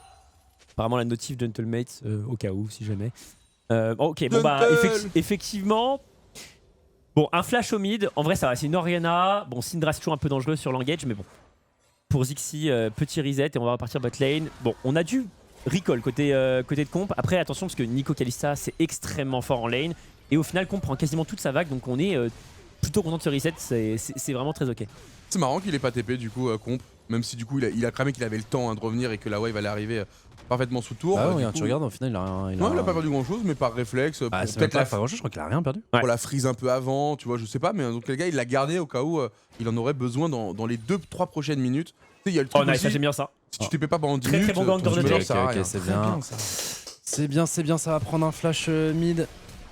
Apparemment la notif Gentlemate au cas où, si jamais. Ok, bon bah effectivement. Bon, un flash au mid, en vrai ça va, c'est une Orianna. Bon, Syndra c'est toujours un peu dangereux sur l'engage, mais bon. Pour Zixi, petit reset et on va repartir bot lane. Bon, on a dû recall côté de comp. Après, attention parce que Nico Kalista c'est extrêmement fort en lane. Et au final, comp prend quasiment toute sa vague, donc on est plutôt content de ce reset, c'est vraiment très ok. C'est marrant qu'il ait pas TP du coup, comp. Même si du coup il a cramé qu'il avait le temps de revenir et que la wave allait arriver parfaitement sous tour. Ah oui, tu regardes, au final il a pas perdu grand chose, mais par réflexe. Peut-être pas grand chose, je crois qu'il a rien perdu. Pour la freeze un peu avant, tu vois, je sais pas, mais donc le gars il l'a gardé au cas où il en aurait besoin dans les 2-3 prochaines minutes. Tu sais, il y a le truc nice, j'aime bien ça. Si tu TP pas pendant 10 très, minutes, très bon gang dans le deck. C'est bien, ça va prendre un flash mid.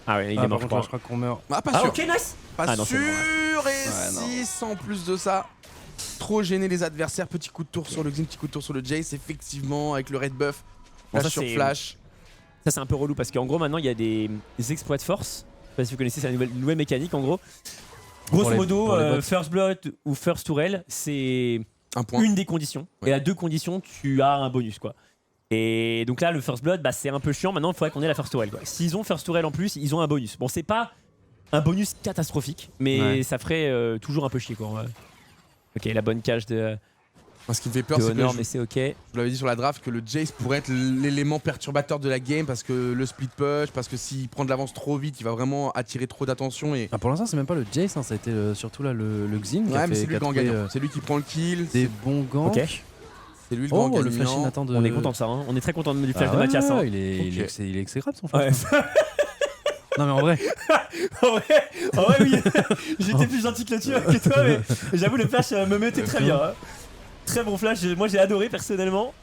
Ah ouais, il est mort, je crois qu'on meurt. Ah, pas sûr. Ok, nice. Pas sûr. Et 6 en plus de ça. Trop gêner les adversaires. Petit coup de tour sur le Xin, petit coup de tour sur le Jace. Effectivement, avec le red buff. Flash sur flash. Ça, c'est un peu relou parce qu'en gros, maintenant, il y a des exploits de force. Je sais pas si vous connaissez, c'est la nouvelle mécanique en gros. Grosso modo, First Blood ou First Tourelle, c'est une des conditions. Ouais. Et à 2 conditions, tu as un bonus quoi. Et donc là, le First Blood, c'est un peu chiant. Maintenant, il faudrait qu'on ait la First Tourelle. S'ils ont First Tourelle en plus, ils ont un bonus. Bon, c'est pas un bonus catastrophique, mais ça ferait toujours un peu chier quoi. Ok, la bonne cage de. Ce qui me fait peur, c'est que mais c'est ok. Je vous l'avais dit sur la draft que le Jace pourrait être l'élément perturbateur de la game parce que le split push, parce que s'il prend de l'avance trop vite, il va vraiment attirer trop d'attention. Et... pour l'instant, c'est même pas le Jace, ça a été surtout là le Xin. Ouais, mais c'est lui le grand gagnant. C'est lui qui prend le kill. Des bons ganks. Okay. C'est lui le grand gagnant. Le flash in de... On est content de ça, hein. On est très content du flash de Mathias. Ouais, il est exécrable son flash. Non mais en vrai. en vrai oui. J'étais plus gentil que toi, mais j'avoue le flash me mettait très bien. Hein. Très bon flash, moi j'ai adoré personnellement.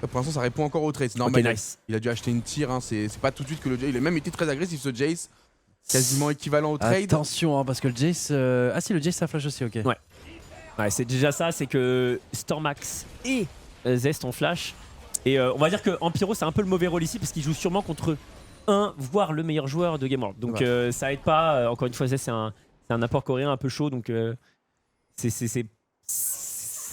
Pour l'instant ça répond encore au trade, c'est normal. Nice. Il a dû acheter une tire, hein. C'est pas tout de suite que le Jace. Il a même été très agressif ce Jace. Quasiment équivalent au trade. Attention hein, parce que le Jace. Ah si, le Jace ça flash aussi, ok. Ouais, c'est déjà ça, c'est que Stormax et Zest ont flash. Et on va dire que Npyros c'est un peu le mauvais rôle ici parce qu'il joue sûrement contre voire le meilleur joueur de Game World. Donc ça aide pas. Encore une fois, c'est un apport coréen un peu chaud. Donc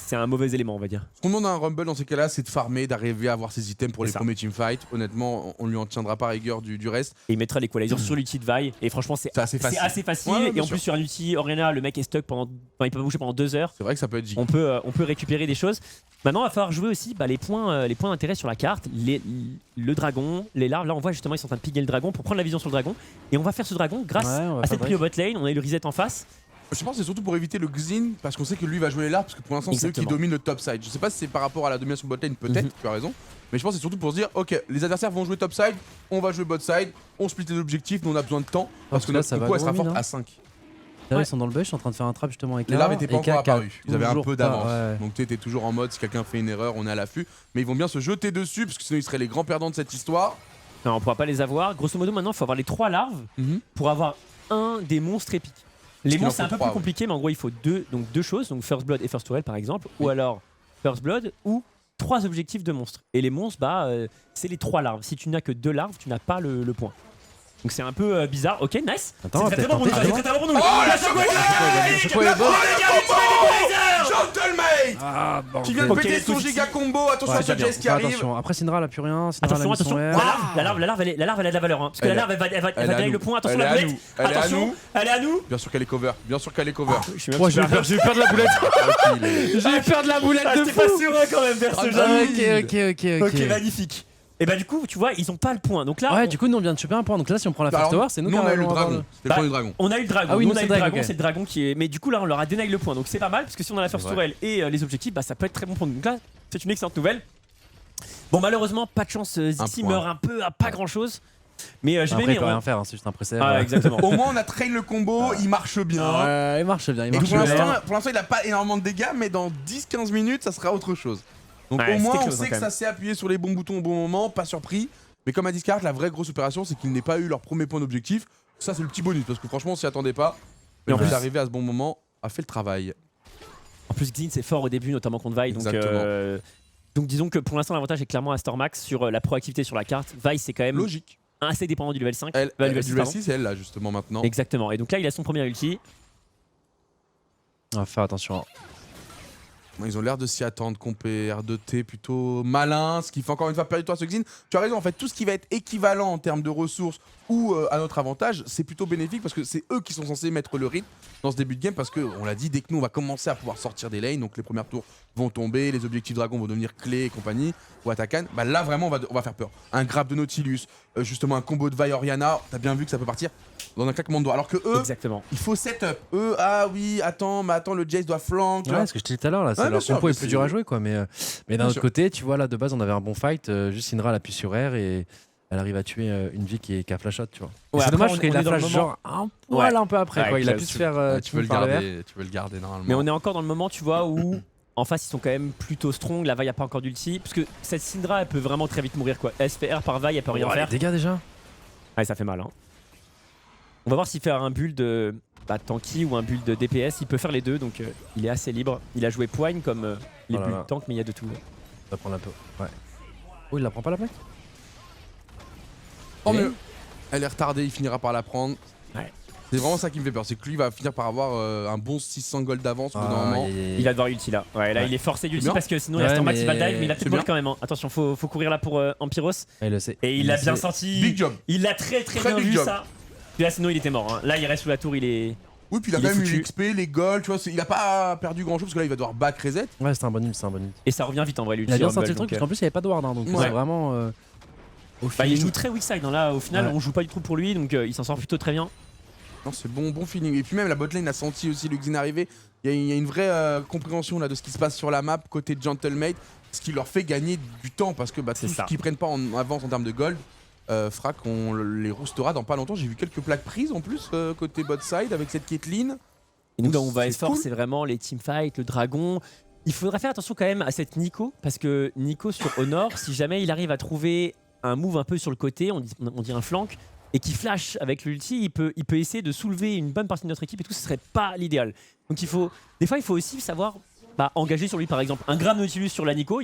c'est un mauvais élément, on va dire. Ce qu'on demande à un Rumble dans ces cas-là, c'est de farmer, d'arriver à avoir ses items pour les premiers teamfights. Honnêtement, on lui en tiendra pas rigueur du reste. Et il mettra l'equalizer sur l'ulti de Vi. Et franchement, c'est assez facile. Ouais, et en plus, sur un ulti Orianna, le mec est stuck pendant. Enfin, il peut bouger pendant 2 heures. C'est vrai que ça peut être giga. On peut récupérer des choses. Maintenant, il va falloir jouer aussi les points d'intérêt sur la carte. Le dragon, les larves. Là, on voit justement, ils sont en train de piller le dragon pour prendre la vision sur le dragon. Et on va faire ce dragon grâce à cette prio bot lane. On a eu le reset en face. Je pense que c'est surtout pour éviter le Xin, parce qu'on sait que lui va jouer les larves, parce que pour l'instant c'est eux qui dominent le top side. Je sais pas si c'est par rapport à la domination bot lane, peut-être, tu as raison. Mais je pense que c'est surtout pour se dire, ok, les adversaires vont jouer top side, on va jouer bot side, on split les objectifs, nous on a besoin de temps, parce que notre compo elle sera forte à 5. Là, ils sont dans le bush, ils sont en train de faire un trap justement avec les larves n'étaient pas encore apparus, ils avaient un peu d'avance. Donc tu étais toujours en mode, si quelqu'un fait une erreur, on est à l'affût. Mais ils vont bien se jeter dessus, parce que sinon ils seraient les grands perdants de cette histoire. Non, on pourra pas les avoir. Grosso modo, maintenant il faut avoir les 3 larves pour avoir un des monstres épiques. Les monstres c'est un peu plus compliqué, mais en gros il faut deux choses, donc First Blood et First Tourelle par exemple, ou alors First Blood ou 3 objectifs de monstres. Et les monstres, c'est les 3 larves. Si tu n'as que 2 larves, tu n'as pas le point. Donc c'est un peu bizarre. Ok, nice. Attends, c'est très bon pour nous. Oh la Gentlemate qui vient de péter son giga combo. Attention à ce Jess qui arrive. Après Syndra elle a plus rien. Attention. La larve elle a de la valeur. Parce que la larve elle va gagner le point. Attention la boulette. Attention, elle est à nous. Bien sûr qu'elle est cover. J'ai eu peur de la boulette. J'ai eu peur de la boulette de fou. J'étais pas sûr quand même vers ce jeu. Ok, magnifique. Et bah du coup, tu vois, ils ont pas le point. Donc là, du coup, nous on vient de choper un point. Donc là, si on prend la First Tower, c'est nous qui on a eu le dragon. C'était le point du dragon. On a eu le dragon. Ah oui, on a eu le dragon, c'est le dragon qui est. Mais du coup, là, on leur a dénaillé le point. Donc c'est pas mal parce que si on a la First Tower et les objectifs, bah ça peut être très bon pour nous. Donc là, c'est une excellente nouvelle. Bon, malheureusement, pas de chance. Zixi meurt un peu à pas grand chose. Mais j'ai bien. Il peut rien faire, c'est juste un preset. Exactement. Au moins, on a trail le combo, il marche bien. Il marche bien. Pour l'instant, il a pas énormément de dégâts, mais dans 10-15 minutes, ça sera autre chose. Donc au moins, on sait que ça s'est appuyé sur les bons boutons au bon moment, pas surpris. Mais comme a dit Scarlett, la vraie grosse opération, c'est qu'ils n'aient pas eu leur premier point d'objectif. Ça, c'est le petit bonus, parce que franchement, on s'y attendait pas. Mais en plus, d'arriver à ce bon moment, a fait le travail. En plus, Xin, c'est fort au début, notamment contre Vi. Donc disons que pour l'instant, l'avantage est clairement à Stormax sur la proactivité sur la carte. Vi, c'est quand même logique. Assez dépendant du level 5. Du level 6, c'est elle là, justement, maintenant. Exactement. Et donc là, il a son premier ulti. On va faire attention. Ils ont l'air de s'y attendre, compé, R2T plutôt malin, ce qui fait encore une fois perdre du temps à ce Xin. Tu as raison, en fait, tout ce qui va être équivalent en termes de ressources ou à notre avantage, c'est plutôt bénéfique parce que c'est eux qui sont censés mettre le rythme dans ce début de game parce que, on l'a dit, dès que nous on va commencer à pouvoir sortir des lanes, donc les premières tours vont tomber, les objectifs dragon vont devenir clés et compagnie, ou Atakan, bah là vraiment on va faire peur. Un grab de Nautilus, justement un combo de Vi Orianna, t'as bien vu que ça peut partir dans un claquement de doigts. Alors que eux, il faut setup. Eux, ah oui, attends, le Jace doit flank. Ouais, ce que je te disais tout à l'heure, là, leur compo est plus dur à jouer, quoi. Mais d'un autre côté, tu vois, là, de base, on avait un bon fight. Juste Syndra, elle appuie sur R et elle arrive à tuer une vie qui a flash shot, tu vois. Ouais, c'est dommage parce qu'il a flash genre un poil un peu après, quoi. Il a pu se faire. Tu veux le garder normalement. Mais on est encore dans le moment, tu vois, où en face ils sont quand même plutôt strong. La Vi a pas encore d'ulti. Parce que cette Syndra, elle peut vraiment très vite mourir, quoi. Elle se fait R par Vi, elle peut rien faire. Les dégâts déjà. Ouais, ça fait mal, hein. On va voir s'il fait un build tanky ou un build de DPS. Il peut faire les deux, donc il est assez libre. Il a joué poigne comme les builds tank, mais il y a de tout. Il va prendre la peau. Ouais. Oh, il la prend pas la plaque. Tant mieux. Elle est retardée, il finira par la prendre. Ouais. C'est vraiment ça qui me fait peur, c'est que lui va finir par avoir un bon 600 gold d'avance au bout d'un moment. Il va devoir ulti là. Ouais, là il est forcé d'ulti parce que sinon il y a Stormax qui va dive, mais il a peut-être mourir quand même. Hein. Attention, faut courir là pour Ampyros. Il le sait. Et il l'a bien senti. Big job. Il l'a très bien vu ça. Puis là sinon il était mort. Hein. Là il reste sous la tour, il est. Oui, puis il a quand même eu l'XP, les golds, tu vois, il a pas perdu grand chose parce que là il va devoir back reset. Ouais, c'est un bon ult, Et ça revient vite en vrai, l'ulti. Il a bien sorti le truc parce qu'en plus il y avait pas de ward, hein, donc c'est vraiment. Il joue très weak side, hein. Là au final on joue pas du tout pour lui, donc il s'en sort plutôt très bien. Non, c'est bon feeling. Et puis même la botlane a senti aussi le Xin arriver. Il y a une vraie compréhension là de ce qui se passe sur la map côté Gentlemate, ce qui leur fait gagner du temps parce que tout ce qu'ils prennent pas en avance en termes de gold. Frac, on les roostera dans pas longtemps. J'ai vu quelques plaques prises en plus côté bot side avec cette Caitlyn. Et nous, on va être fort, c'est vraiment les teamfights, le dragon. Il faudra faire attention quand même à cette Nico, parce que Nico sur Honor, si jamais il arrive à trouver un move un peu sur le côté, on dit un flank, et qui flash avec l'ulti, il peut essayer de soulever une bonne partie de notre équipe et tout, ce serait pas l'idéal. Donc des fois il faut aussi savoir engager sur lui par exemple. Un grave Nautilus sur la Nico,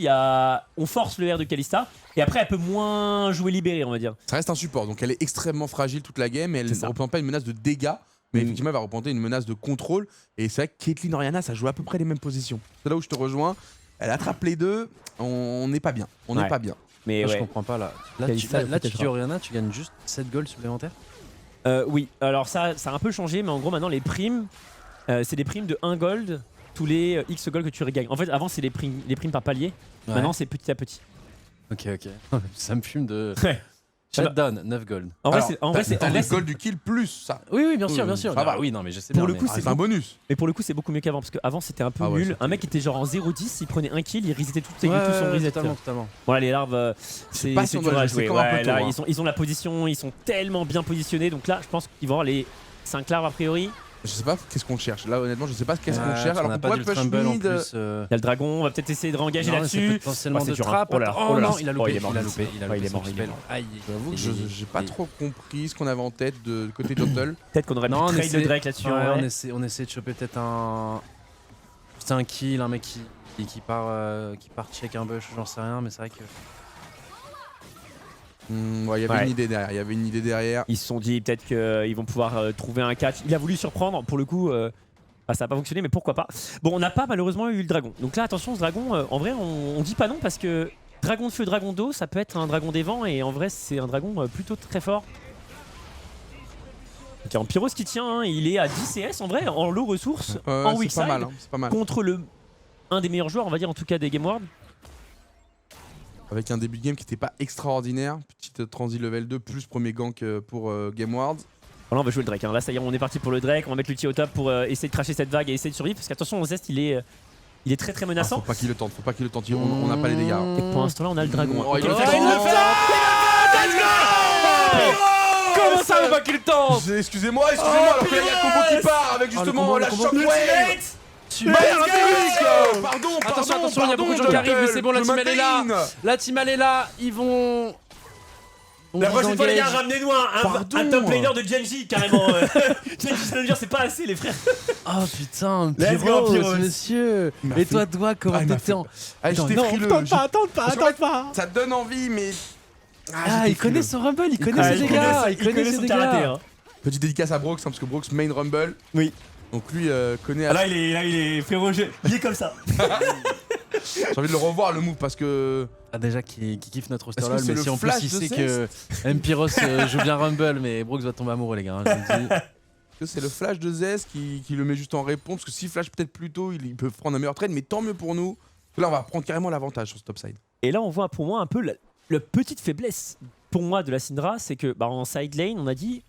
on force le R de Kalista, et après elle peut moins jouer libérée on va dire. Ça reste un support, donc elle est extrêmement fragile toute la game, et elle ne représente pas une menace de dégâts. Mais effectivement, elle va représenter une menace de contrôle. Et c'est vrai que Caitlyn Orianna, ça joue à peu près les mêmes positions. C'est là où je te rejoins. Elle attrape les deux, on n'est pas bien. On n'est pas bien. Mais je comprends pas là. Là, tu tues Orianna, tu gagnes juste 7 goals supplémentaires. Oui, alors ça a un peu changé, mais en gros maintenant les primes, c'est des primes de 1 gold tous les X gold que tu regagnes. En fait avant c'est les primes par palier, maintenant c'est petit à petit. Ok. Ça me fume de... Shutdown, 9 gold. En vrai, c'est 9 gold du kill plus ça. Oui, bien sûr. Ça va. Oui, non, mais je sais pour bien. Le coup, c'est un bonus. Mais pour le coup, c'est beaucoup mieux qu'avant parce qu'avant c'était un peu nul. Un mec était genre en 0-10, il prenait un kill, il resetait tout son reset. Totalement. Voilà, les larves, c'est dur à jouer. Là, ils ont la position, ils sont tellement bien positionnés. Donc là, je pense qu'ils vont avoir les 5 larves a priori. Je sais pas qu'est-ce qu'on cherche. Là, honnêtement, je sais pas qu'est-ce qu'on cherche. Alors, on pourrait push mid. Il y a le dragon, on va peut-être essayer de réengager là-dessus. Potentiellement de trap. Oh non, il a loupé. Il est mort. Aïe. J'avoue que j'ai pas trop compris ce qu'on avait en tête de côté Jungle. Peut-être qu'on aurait pu trade le Drake là-dessus. On essaie de choper peut-être un kill, un mec qui part check un bush, j'en sais rien, mais c'est vrai que... Il y avait une idée derrière. Ils se sont dit peut-être qu'ils vont pouvoir trouver un catch. Il a voulu surprendre, pour le coup, ça n'a pas fonctionné, mais pourquoi pas. Bon, on n'a pas malheureusement eu le dragon. Donc là, attention, ce dragon, en vrai, on dit pas non parce que dragon de feu, dragon d'eau, ça peut être un dragon des vents et en vrai, c'est un dragon plutôt très fort. Ok, en Pyros qui tient, il est à 10 CS en vrai, en low ressources, en weak side, contre un des meilleurs joueurs, on va dire en tout cas des Game World. Avec un début de game qui n'était pas extraordinaire. Petite transi level 2 plus premier gank pour Game World. Voilà, on va jouer le Drake. Là, ça y est, on est parti pour le Drake. On va mettre l'ulti au top pour essayer de cracher cette vague et essayer de survivre. Parce qu'attention, au Zest, il est très menaçant. Faut pas qu'il le tente. On n'a pas les dégâts. Et pour l'instant, là, on a le dragon. Il le fait. Comment ça, pas qu'il le tente? Excusez-moi, alors qu'il y a le combo qui part avec justement la shockwave. Pardon, attention, il y a beaucoup de gens qui arrivent, mais c'est bon, la team elle est là. La team elle est là, ils vont... La prochaine fois les gars, ramenez-nous un top laner de Genji carrément. Genji Challenger c'est pas assez les frères. Oh putain, Pyros, monsieur. Et toi comment t'étais en... Non, tente pas. Ça te donne envie mais... Ah, il connaît son Rumble, il connaît ses dégâts. Il connaît ses dégâts. Petite dédicace à Brox, parce que Brox main Rumble. Oui. Donc lui connaît... Là il est frérot, il est comme ça. J'ai envie de le revoir le move parce que... Déjà qui kiffe notre roster LoL, mais si en plus il sait que Pyros joue bien Rumble, mais Brox va tomber amoureux les gars, je vous le dis. Est-ce que c'est le flash de Zez qui le met juste en réponse? Parce que s'il flash peut-être plus tôt, il peut prendre un meilleur trade, mais tant mieux pour nous. Là on va prendre carrément l'avantage sur ce topside. Et là on voit pour moi un peu la petite faiblesse pour moi de la Syndra, c'est que en side lane on a dit...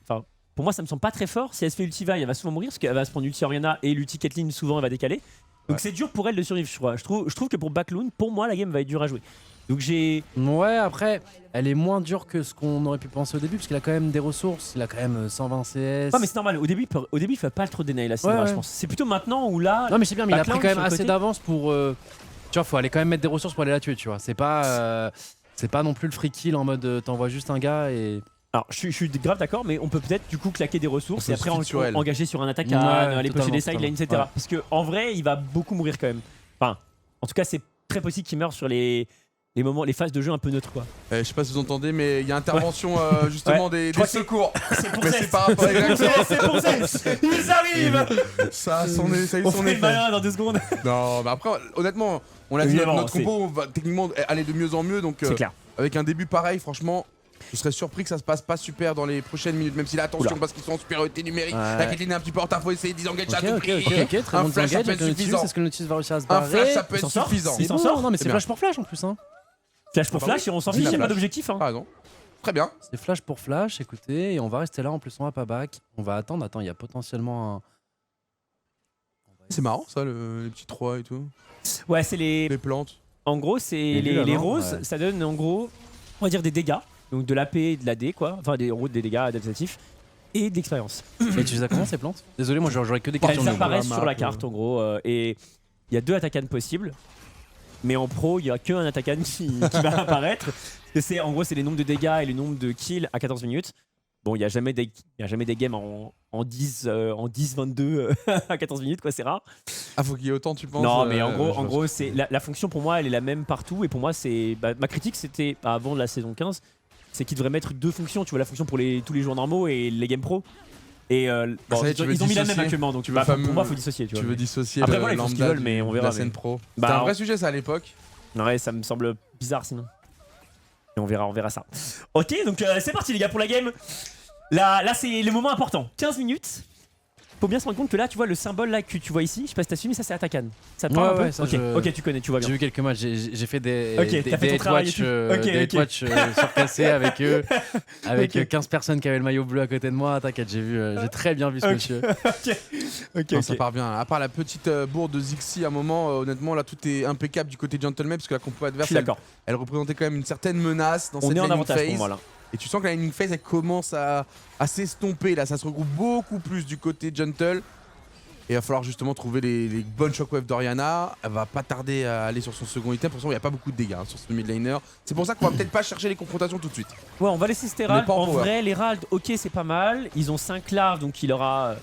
Pour moi, ça me semble pas très fort. Si elle se fait ulti Vi, elle va souvent mourir parce qu'elle va se prendre ulti Orianna et l'ulti Caitlyn, souvent elle va décaler. Donc c'est dur pour elle de survivre, je crois. Je trouve que pour Backloon, pour moi, la game va être dure à jouer. Donc j'ai... Ouais, après, elle est moins dure que ce qu'on aurait pu penser au début parce qu'il a quand même des ressources. Il a quand même 120 CS. Ouais, mais c'est normal. Au début, il fait pas trop dénailler la Syndra, je pense. C'est plutôt maintenant où là... Non, mais c'est bien, mais il a pris quand même assez d'avance pour... Tu vois, faut aller quand même mettre des ressources pour aller la tuer, tu vois. C'est pas non plus le free kill en mode t'envoies juste un gars et... Alors je suis grave d'accord, mais on peut peut-être du coup claquer des ressources et après engager sur un attaque à aller pocher des sidelines, etc. Ouais. Parce qu'en vrai, il va beaucoup mourir quand même. Enfin, en tout cas, c'est très possible qu'il meure sur les phases de jeu un peu neutres, quoi. Je sais pas si vous entendez, mais il y a intervention justement des secours. C'est pour mais c'est par rapport à c'est pour ça. Ils arrivent. Ça a son effet. On fait malin dans 2 secondes. Non, mais après, honnêtement, on a dit notre combo va techniquement aller de mieux en mieux, donc c'est clair. Avec un début pareil, franchement. Je serais surpris que ça se passe pas super dans les prochaines minutes, même si là, attention, parce qu'ils sont en supériorité numérique. La Caitlyn est un petit peu en retard, faut essayer de disengage à tout prix. Très bon flash, ça peut être suffisant. Est-ce que le Nautilus va réussir à se barrer? Un flash, ça peut être suffisant. Il s'en sort. Non, mais c'est flash pour flash en plus. Flash pour flash et on s'en fiche, il n'y a pas d'objectif. Ah non. Très bien. C'est flash pour flash, écoutez, et on va rester là. En plus, on va pas back. On va attendre. Attends, il y a potentiellement un. C'est marrant ça, les petits 3 et tout. Ouais, c'est les plantes. En gros, c'est les roses, ça donne en gros, on va dire des dégâts. Donc de l'AP et de l'AD quoi, enfin des dégâts adaptatifs et d'expérience. Et tu les as comment ces plantes? Désolé, moi j'aurais que des questions. Elles apparaissent sur la carte en gros et il y a 2 attaquants possibles. Mais en pro, il n'y a qu'un attaquant qui va apparaître. En gros, c'est les nombres de dégâts et le nombre de kills à 14 minutes. Bon, il n'y a jamais des games en 10, 22 à 14 minutes, quoi, c'est rare. Ah, faut qu'il y ait autant, tu penses? Non, mais en gros c'est la fonction pour moi, elle est la même partout. Et pour moi, c'est ma critique, c'était avant la saison 15, c'est qu'il devrait mettre 2 fonctions. Tu vois, la fonction pour tous les joueurs normaux et les games pro. Et ils ont mis la même actuellement, donc pour moi, faut dissocier. Tu veux dissocier après, voilà, ils font ce qu'ils veulent, mais on verra. La scène pro. C'était un vrai sujet, ça, à l'époque. Ouais, ça me semble bizarre sinon. Et on verra ça. Ok, donc c'est parti, les gars, pour la game. Là c'est le moment important. 15 minutes. Faut bien se rendre compte que là, tu vois le symbole là que tu vois ici, je sais pas si t'as suivi, mais ça c'est Atakan. Ça te parle un peu ok, tu connais, tu vois bien. J'ai vu quelques matchs, j'ai fait des watch surclassés avec eux, avec 15 personnes qui avaient le maillot bleu à côté de moi. T'inquiète, j'ai très bien vu ce monsieur. Ok. Ça part bien. À part la petite bourde de Zixi, à un moment, honnêtement, là tout est impeccable du côté Gentleman parce que la compo adverse, elle représentait quand même une certaine menace dans cette laning phase. Pour moi, là. Et tu sens que la laning phase elle commence à s'estomper là, ça se regroupe beaucoup plus du côté Gentle. Et il va falloir justement trouver les bonnes shockwaves d'Orianna. Elle va pas tarder à aller sur son second item. Pour l'instant, il n'y a pas beaucoup de dégâts sur ce mid-laner. C'est pour ça qu'on va peut-être pas chercher les confrontations tout de suite. Ouais, on va laisser cet Herald. En vrai, l'Herald, ok, c'est pas mal. Ils ont 5 larves, donc il aura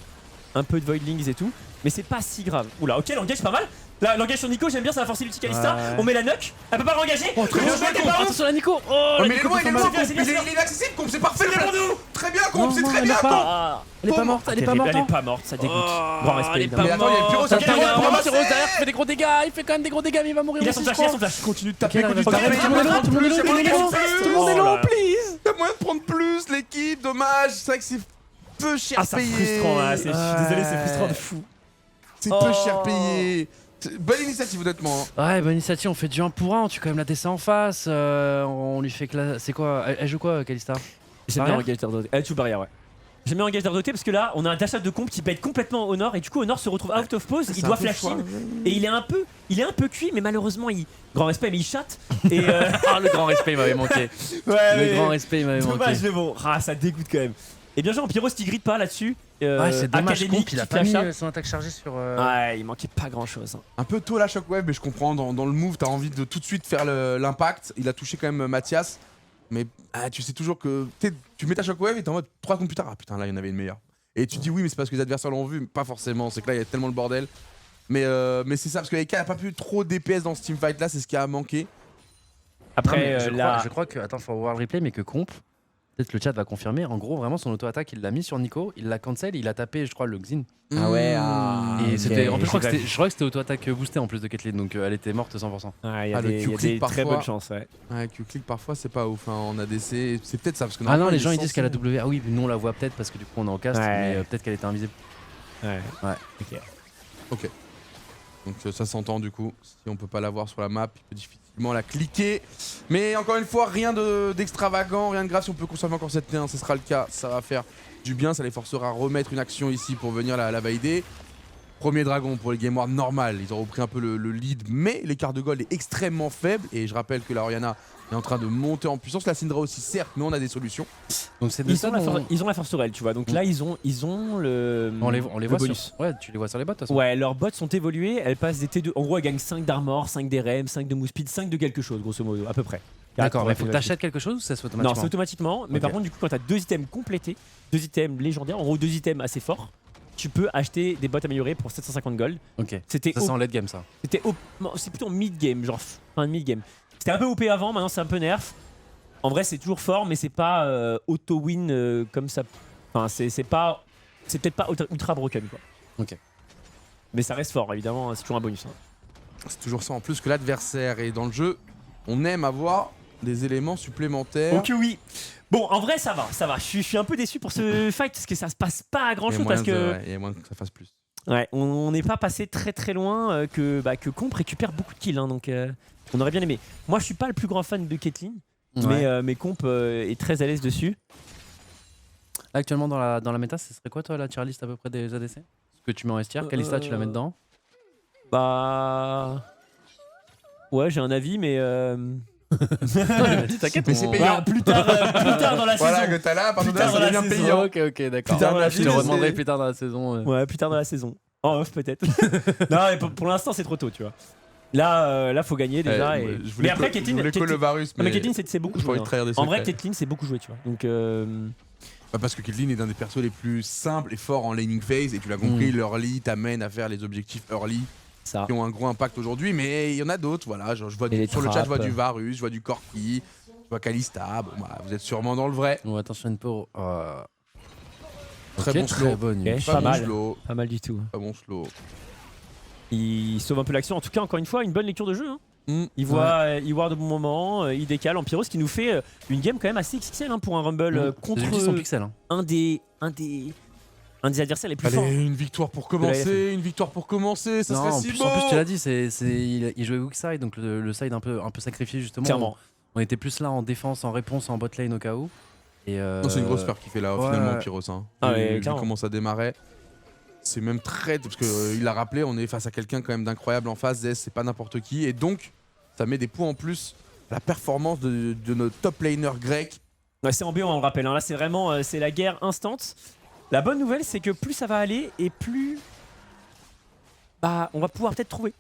un peu de Voidlings et tout. Mais c'est pas si grave. Oula, ok, l'engage pas mal. Là, l'engage sur Nico, j'aime bien, ça va forcer l'ulti Kalista. On met la nuke, elle peut pas re-engager. Attention la Nico. Oh, mais il est loin, il est inaccessible, Comp, c'est parfait. Très bien, Comp, c'est très bien, Comp. Elle est pas morte, elle est pas morte, ça dégoûte. Grand respect. Mais attends, il y a le pyro, ça derrière, il fait des gros dégâts, il fait quand même des gros dégâts, mais il va mourir. Il a son flash, continue de taper, continue de taper. Tout le monde est low, please. T'as moyen de prendre plus, l'équipe, dommage. C'est vrai que c'est peu cher payé. C'est frustrant, je suis désolé, c'est frustrant de fou. C'est peu cher payé. Bonne initiative honnêtement. Ouais, bonne initiative, on fait du 1 pour 1, on tue quand même la TC en face, on lui fait c'est quoi, elle joue quoi Kalista? J'aime bien Engager doté. Elle joue barrière, ouais. J'aime bien Engager doté parce que là on a un dash de comp qui bait complètement au nord et du coup Honor se retrouve out of pause, il doit flash in et il est un peu cuit mais malheureusement grand respect mais il chatte et le grand respect il m'avait manqué. Le grand respect il m'avait manqué. Dommage mais bon, ça dégoûte quand même. Et bien joué, Pyros qui grille pas là-dessus. Ouais, c'est dommage qu'il a pas mis son attaque chargée sur. Ouais, il manquait pas grand chose. Un peu tôt la shockwave, mais je comprends. Dans le move, t'as envie de tout de suite faire l'impact. Il a touché quand même Mathias. Mais tu sais toujours que tu mets ta shockwave et t'es en mode 3 secondes plus tard. Ah putain, là il y en avait une meilleure. Et tu dis oui, mais c'est parce que les adversaires l'ont vu. Pas forcément, c'est que là il y a tellement le bordel. Mais c'est ça, parce que Eka a pas pu trop DPS dans ce teamfight là, c'est ce qui a manqué. Après, je crois que. Attends, faut voir le replay, mais que Comp. Peut-être le chat va confirmer. En gros, vraiment, son auto-attaque, il l'a mis sur Nico, il l'a cancel, il a tapé, je crois, le Xin. Ah ouais, et c'était. En plus, je crois que c'était auto-attaque boostée en plus de Caitlyn, donc elle était morte 100%. Ah, il y a des très bonnes chances, ouais. Ouais, Q-click parfois, c'est pas ouf. En ADC, c'est peut-être ça. Parce que non, les gens ils disent qu'elle a W. Ah oui, nous on la voit peut-être parce que du coup on est en cast, mais peut-être qu'elle était invisible. Ouais. Ok. Donc ça s'entend du coup. Si on peut pas la voir sur la map, il peut difficilement la cliquer. Mais encore une fois, rien d'extravagant, rien de grave. Si on peut conserver encore cette T1, ce sera le cas. Ça va faire du bien, ça les forcera à remettre une action ici pour venir la valider. Premier dragon pour les Game Wars normal. Ils ont repris un peu le lead, mais l'écart de gold est extrêmement faible. Et je rappelle que la Orianna est en train de monter en puissance. La Syndra aussi, certes, mais on a des solutions. Donc ils ont la force sur elle, tu vois. Donc là, ils ont le. On les voit bonus. Ouais, tu les vois sur les bots de toute façon. Ouais, leurs bots sont évolués. Elles passent des T2. En gros, elles gagnent 5 d'armor, 5 d'RM, 5 de move speed, 5 de quelque chose, grosso modo, à peu près. D'accord, mais faut que t'achètes quelque chose ou ça se fait automatiquement? Non, c'est automatiquement. Mais par contre, du coup, quand t'as 2 items complétés, 2 items légendaires, en gros 2 items assez forts, tu peux acheter des bots améliorés pour 750 gold. Ok. Ça c'est en late game ça. C'est plutôt mid game, genre fin de mid game. C'était un peu OP avant, maintenant c'est un peu nerf. En vrai, c'est toujours fort, mais c'est pas auto-win comme ça. Enfin, c'est peut-être pas ultra broken quoi. Ok. Mais ça reste fort, évidemment, c'est toujours un bonus. Hein. C'est toujours ça, en plus que l'adversaire est dans le jeu, on aime avoir des éléments supplémentaires. Ok, oui. Bon, en vrai, ça va. Je suis un peu déçu pour ce fight parce que ça se passe pas à grand chose parce que. Il y a moyen que ça fasse plus. Ouais, on n'est pas passé très loin que Comp récupère beaucoup de kills, hein, donc on aurait bien aimé. Moi, je suis pas le plus grand fan de Caitlyn, mais Comp est très à l'aise dessus. Actuellement, dans la méta, ce serait quoi toi la tier list à peu près des ADC? Ce que tu mets en STR, Kalista, tu la mets dedans? Bah. Ouais, j'ai un avis, mais. T'inquiète, mais c'est payant. Plus tard dans la saison. Voilà, que t'as là, pardon, ça devient payant. Ok, d'accord. Je te redemanderai plus tard dans la saison. Ouais, plus tard dans la saison. En off peut-être. Non, mais pour l'instant, c'est trop tôt, tu vois. Là, faut gagner déjà. Mais après, Caitlyn, c'est beaucoup joué. En vrai, Caitlyn, c'est beaucoup joué, tu vois. Donc. Parce que Caitlyn est l'un des persos les plus simples et forts en laning phase, et tu l'as compris, l'early t'amène à faire les objectifs early. Ça. Qui ont un gros impact aujourd'hui, mais il y en a d'autres, voilà. Genre, sur le chat, je vois du Varus, je vois du Corki, je vois Kalista. Bon, bah, vous êtes sûrement dans le vrai. Bon, attention, pour. Très bon slow. Pas mal du tout. Pas bon slow. Il sauve un peu l'action. En tout cas, encore une fois, une bonne lecture de jeu. Il voit de bon moment, il décale. Ampyros qui nous fait une game quand même assez XXL pour un Rumble contre un des adversaires les plus forts. Une victoire pour commencer, ça serait si beau. En plus, tu l'as dit, il jouait weak side, donc le side un peu sacrifié justement. Clairement. On était plus là en défense, en réponse, en bot lane au cas où. C'est une grosse peur qu'il fait là finalement Pyros. Comment ça démarrait. C'est même très... Parce qu'il l'a rappelé, on est face à quelqu'un quand même d'incroyable en face. Zez, c'est pas n'importe qui. Et donc, ça met des points en plus à la performance de notre top laner grec. Ouais, c'est ambiant, on le rappelle. Là, c'est vraiment c'est la guerre instante. La bonne nouvelle, c'est que plus ça va aller et plus... on va pouvoir peut-être trouver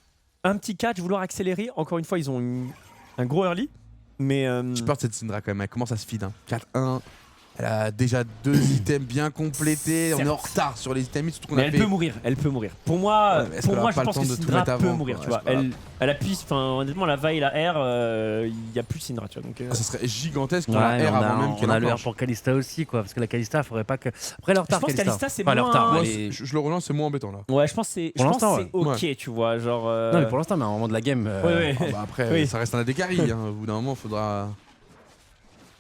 un petit catch, vouloir accélérer. Encore une fois, ils ont un gros early. Mais j'ai peur de cette Syndra quand même. Elle commence à se feed. 4-1. Elle a déjà 2 items bien complétés. On est en retard sur les items. Mais elle peut mourir. Pour moi, je pense que Syndra peut mourir. Tu vois. Elle appuie. Honnêtement, la Va et la R, il n'y a plus Syndra. Tu vois, donc, ça serait gigantesque pour la R avant même qu'elle on a le R pour Kalista aussi, quoi. Parce que la Kalista, il faudrait pas que. Après, le retard. Je pense que Kalista, c'est moins. Je le relance, c'est moins embêtant là. Ouais, je pense que c'est ok, tu vois. Genre. Non, mais pour l'instant, mais à un moment de la game. Après, ça reste un AD carry. Au bout d'un moment, faudra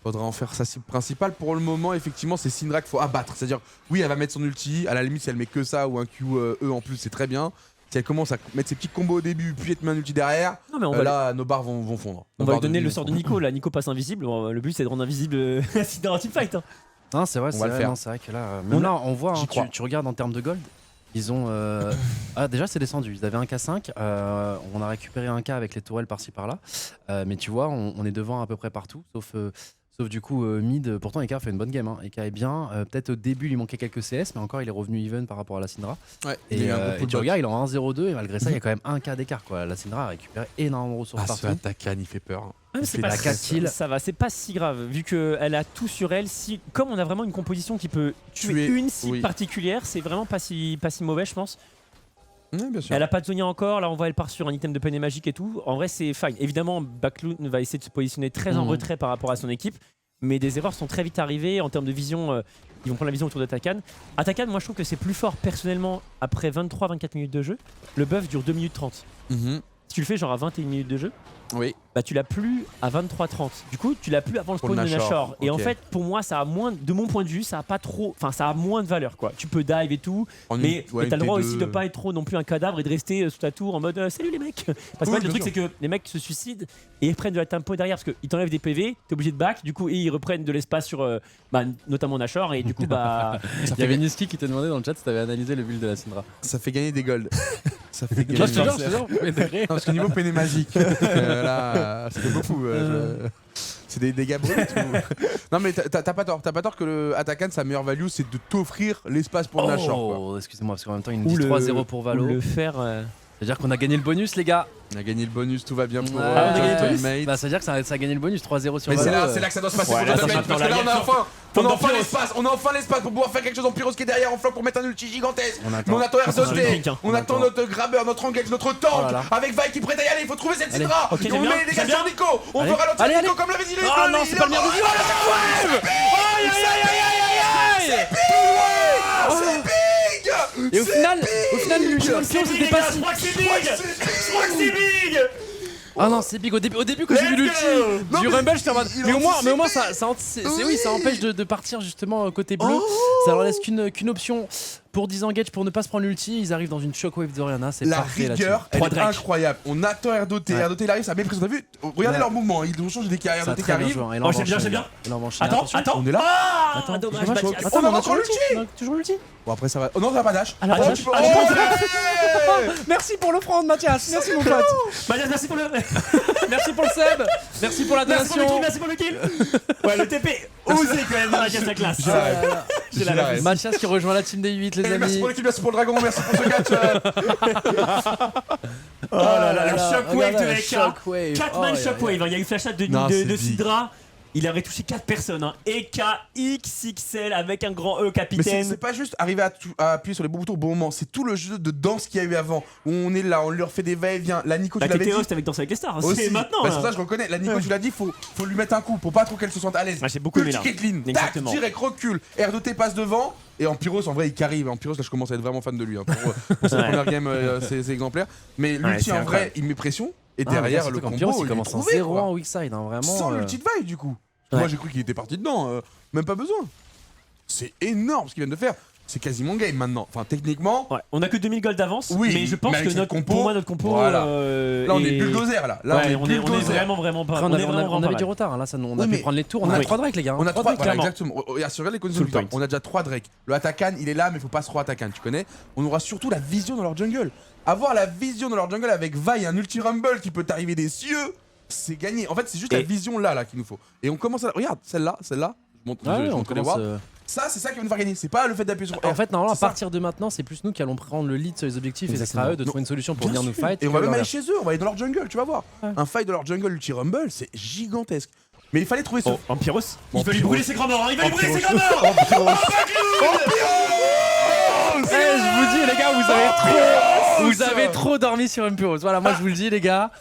en faire sa cible principale. Pour le moment, effectivement, c'est Syndra qu'il faut abattre. C'est-à-dire, oui, elle va mettre son ulti. À la limite, si elle met que ça ou un QE en plus, c'est très bien. Si elle commence à mettre ses petits combos au début, puis elle te met un ulti derrière, là, nos barres vont fondre. On va lui donner le sort de Nico. Là, Nico passe invisible. Le but, c'est de rendre invisible Syndra en teamfight. Non, c'est vrai, c'est vrai que là, même là, on voit, tu regardes en termes de gold. Ils ont. déjà, c'est descendu. Ils avaient un K5. On a récupéré un K avec les tourelles par-ci par-là. Mais tu vois, on est devant à peu près partout, sauf du coup mid. Pourtant, Eka fait une bonne game. Eka est bien. Peut-être au début, il lui manquait quelques CS, mais encore, il est revenu even par rapport à la Syndra. Ouais, et tu regardes, il est en 1-0-2. Et malgré ça, il y a quand même un K d'écart. La Syndra a récupéré énormément de ressources partout. Ce Atakan, il fait peur. C'est pas 4 kills. Ça va, c'est pas si grave vu qu'elle a tout sur elle. Comme on a vraiment une composition qui peut tuer une cible particulière, c'est vraiment pas si mauvais, je pense. Bien sûr. Elle a pas de Zonia encore, là on voit elle part sur un item de peine et magique et tout. En vrai c'est fine. Évidemment Backloon va essayer de se positionner très en retrait par rapport à son équipe, mais des erreurs sont très vite arrivées en termes de vision. Ils vont prendre la vision autour d'Atakan. Atakan, moi je trouve que c'est plus fort personnellement après 23-24 minutes de jeu. Le buff dure 2 minutes 30. Si tu le fais genre à 21 minutes de jeu, tu l'as plus à 23-30. Du coup, tu l'as plus avant le spawn de Nashor. Et en fait, pour moi, ça a moins, de mon point de vue, ça a pas trop, enfin, ça a moins de valeur quoi. Tu peux dive et tout, mais t'as le droit aussi de pas être trop non plus un cadavre et de rester sous ta tour en mode salut les mecs. Parce que le truc c'est que les mecs se suicident et ils prennent de la tempo derrière parce qu'ils t'enlèvent des PV, t'es obligé de back. Du coup, et ils reprennent de l'espace sur, notamment Nashor et du coup il y avait Niski qui t'a demandé dans le chat si t'avais analysé le build de la Syndra. Ça fait gagner des golds. Ça fait gagner. Parce que niveau peine magique, là. C'est beaucoup. C'est des dégâts bruts. Non mais t'as pas tort que le Atakan, sa meilleure value, c'est de t'offrir l'espace pour le Nashor. Excusez-moi, parce qu'en même temps, il nous dit 3-0 pour Valo. Le faire. C'est-à-dire qu'on a gagné le bonus, les gars. On a gagné le bonus, tout va bien pour Mate. Ça veut dire que ça a gagné le bonus 3-0 sur Valo. Mais c'est là que ça doit se passer pour Mate. Parce que là, on a enfin l'espace pour pouvoir faire quelque chose en Pyros qui est derrière en flanc pour mettre un ulti gigantesque. Mais on attend R2T, on attend notre grabber, notre engage, notre tank avec Vi qui prête à y aller. Il faut trouver cette Syndra. On met les dégâts sur Nico. On veut ralentir Nico comme l'avait dit. Oh non, c'est pas le meilleur Et au final, l'ultime c'était pas si. Je crois que c'est big. Ah non, c'est big. Au début que j'ai vu l'ulti du Rumble, j'étais en mode. Mais au moins ça empêche de partir justement côté bleu. Ça leur laisse qu'une option pour disengage, pour ne pas se prendre l'ulti. Ils arrivent dans une shockwave d'Oriana. C'est parfait. La rigueur, elle est incroyable. On attend R2T. R2T il arrive, ça méprise. T'as vu? Regardez leur mouvement. Ils ont changé des carrières. R2T qui arrive. Oh, j'ai bien. Attends. On est là. Attends, dommage. On a encore l'ulti. Toujours l'ulti. Bon après ça va. Oh non, ça va pas dash. Merci pour l'offrande, Mathias. Merci mon pote. Mathias, merci pour le. Merci pour le sub. Merci pour la donation. Merci pour le kill. Ouais, le TP. Osé quand même dans la caisse de classe. J'ai la rêve. Mathias qui rejoint la team des 8 les amis. Merci pour l'équipe, merci pour le dragon, merci pour ce catch. Oh là là, le shockwave de Eka. 4 man shockwave. Il y a une flash de Syndra. il aurait touché 4 personnes. Hein. EK XXL avec un grand E capitaine. Mais c'est pas juste arriver à appuyer sur les bons boutons au bon moment, c'est tout le jeu de danse qu'il y a eu avant. Où on est là, on leur fait des va-et-vient. La Nico, tu l'avais dit. C'était avec Danse avec les stars. C'est maintenant. C'est pour ça que je reconnais. La Nico, tu l'as dit, faut lui mettre un coup pour pas trop qu'elle se sente à l'aise. J'ai beaucoup aimé là. Tac, direct, recul. R2T passe devant. Et Ampiros, en vrai, il carry. Ampiros, là, je commence à être vraiment fan de lui. Hein, pour sa première game, c'est exemplaire. Mais l'ulti, en vrai, il met pression. Et derrière, le combo, il commence en 0 en weak side, vraiment. Sans l'ulti de Vaille, du coup. Moi, j'ai cru qu'il était parti dedans. Même pas besoin. C'est énorme ce qu'ils viennent de faire. C'est quasiment game maintenant. Enfin, techniquement. Ouais, on a que 2000 gold d'avance. Oui, mais je pense que notre compo. Pour moi, notre compo. Voilà. Là, on est bulldozer là. On est vraiment pas. On avait du retard. Là, on a pu prendre les tours. On a 3 Drake, les gars. On a 3 Drake, exactement. Regarde les conditions du temps. On a déjà 3 Drake. Le Atakan, il est là, mais faut pas se re-Atakan, tu connais. On aura surtout la vision dans leur jungle. Avoir la vision dans leur jungle avec Vi, un ulti rumble qui peut t'arriver des cieux, c'est gagné. En fait, c'est juste la vision là qu'il nous faut. Et on commence à. Regarde, celle-là. Je montre les wards. Ça, c'est ça qui va nous faire gagner. C'est pas le fait d'appuyer sur R. En fait, normalement, à partir de maintenant, c'est plus nous qui allons prendre le lead sur les objectifs et ça sera à eux de trouver une solution pour venir nous fight. Et on va même aller chez eux, on va aller dans leur jungle, tu vas voir. Un fight de leur jungle ulti rumble, c'est gigantesque. Mais il fallait trouver ce. Ampiros. Il va lui brûler ses grands morts. Il va lui brûler ses grands morts. Je vous dis, les gars, vous avez trop dormi sur Ampiros. Voilà, moi je vous le dis, les gars.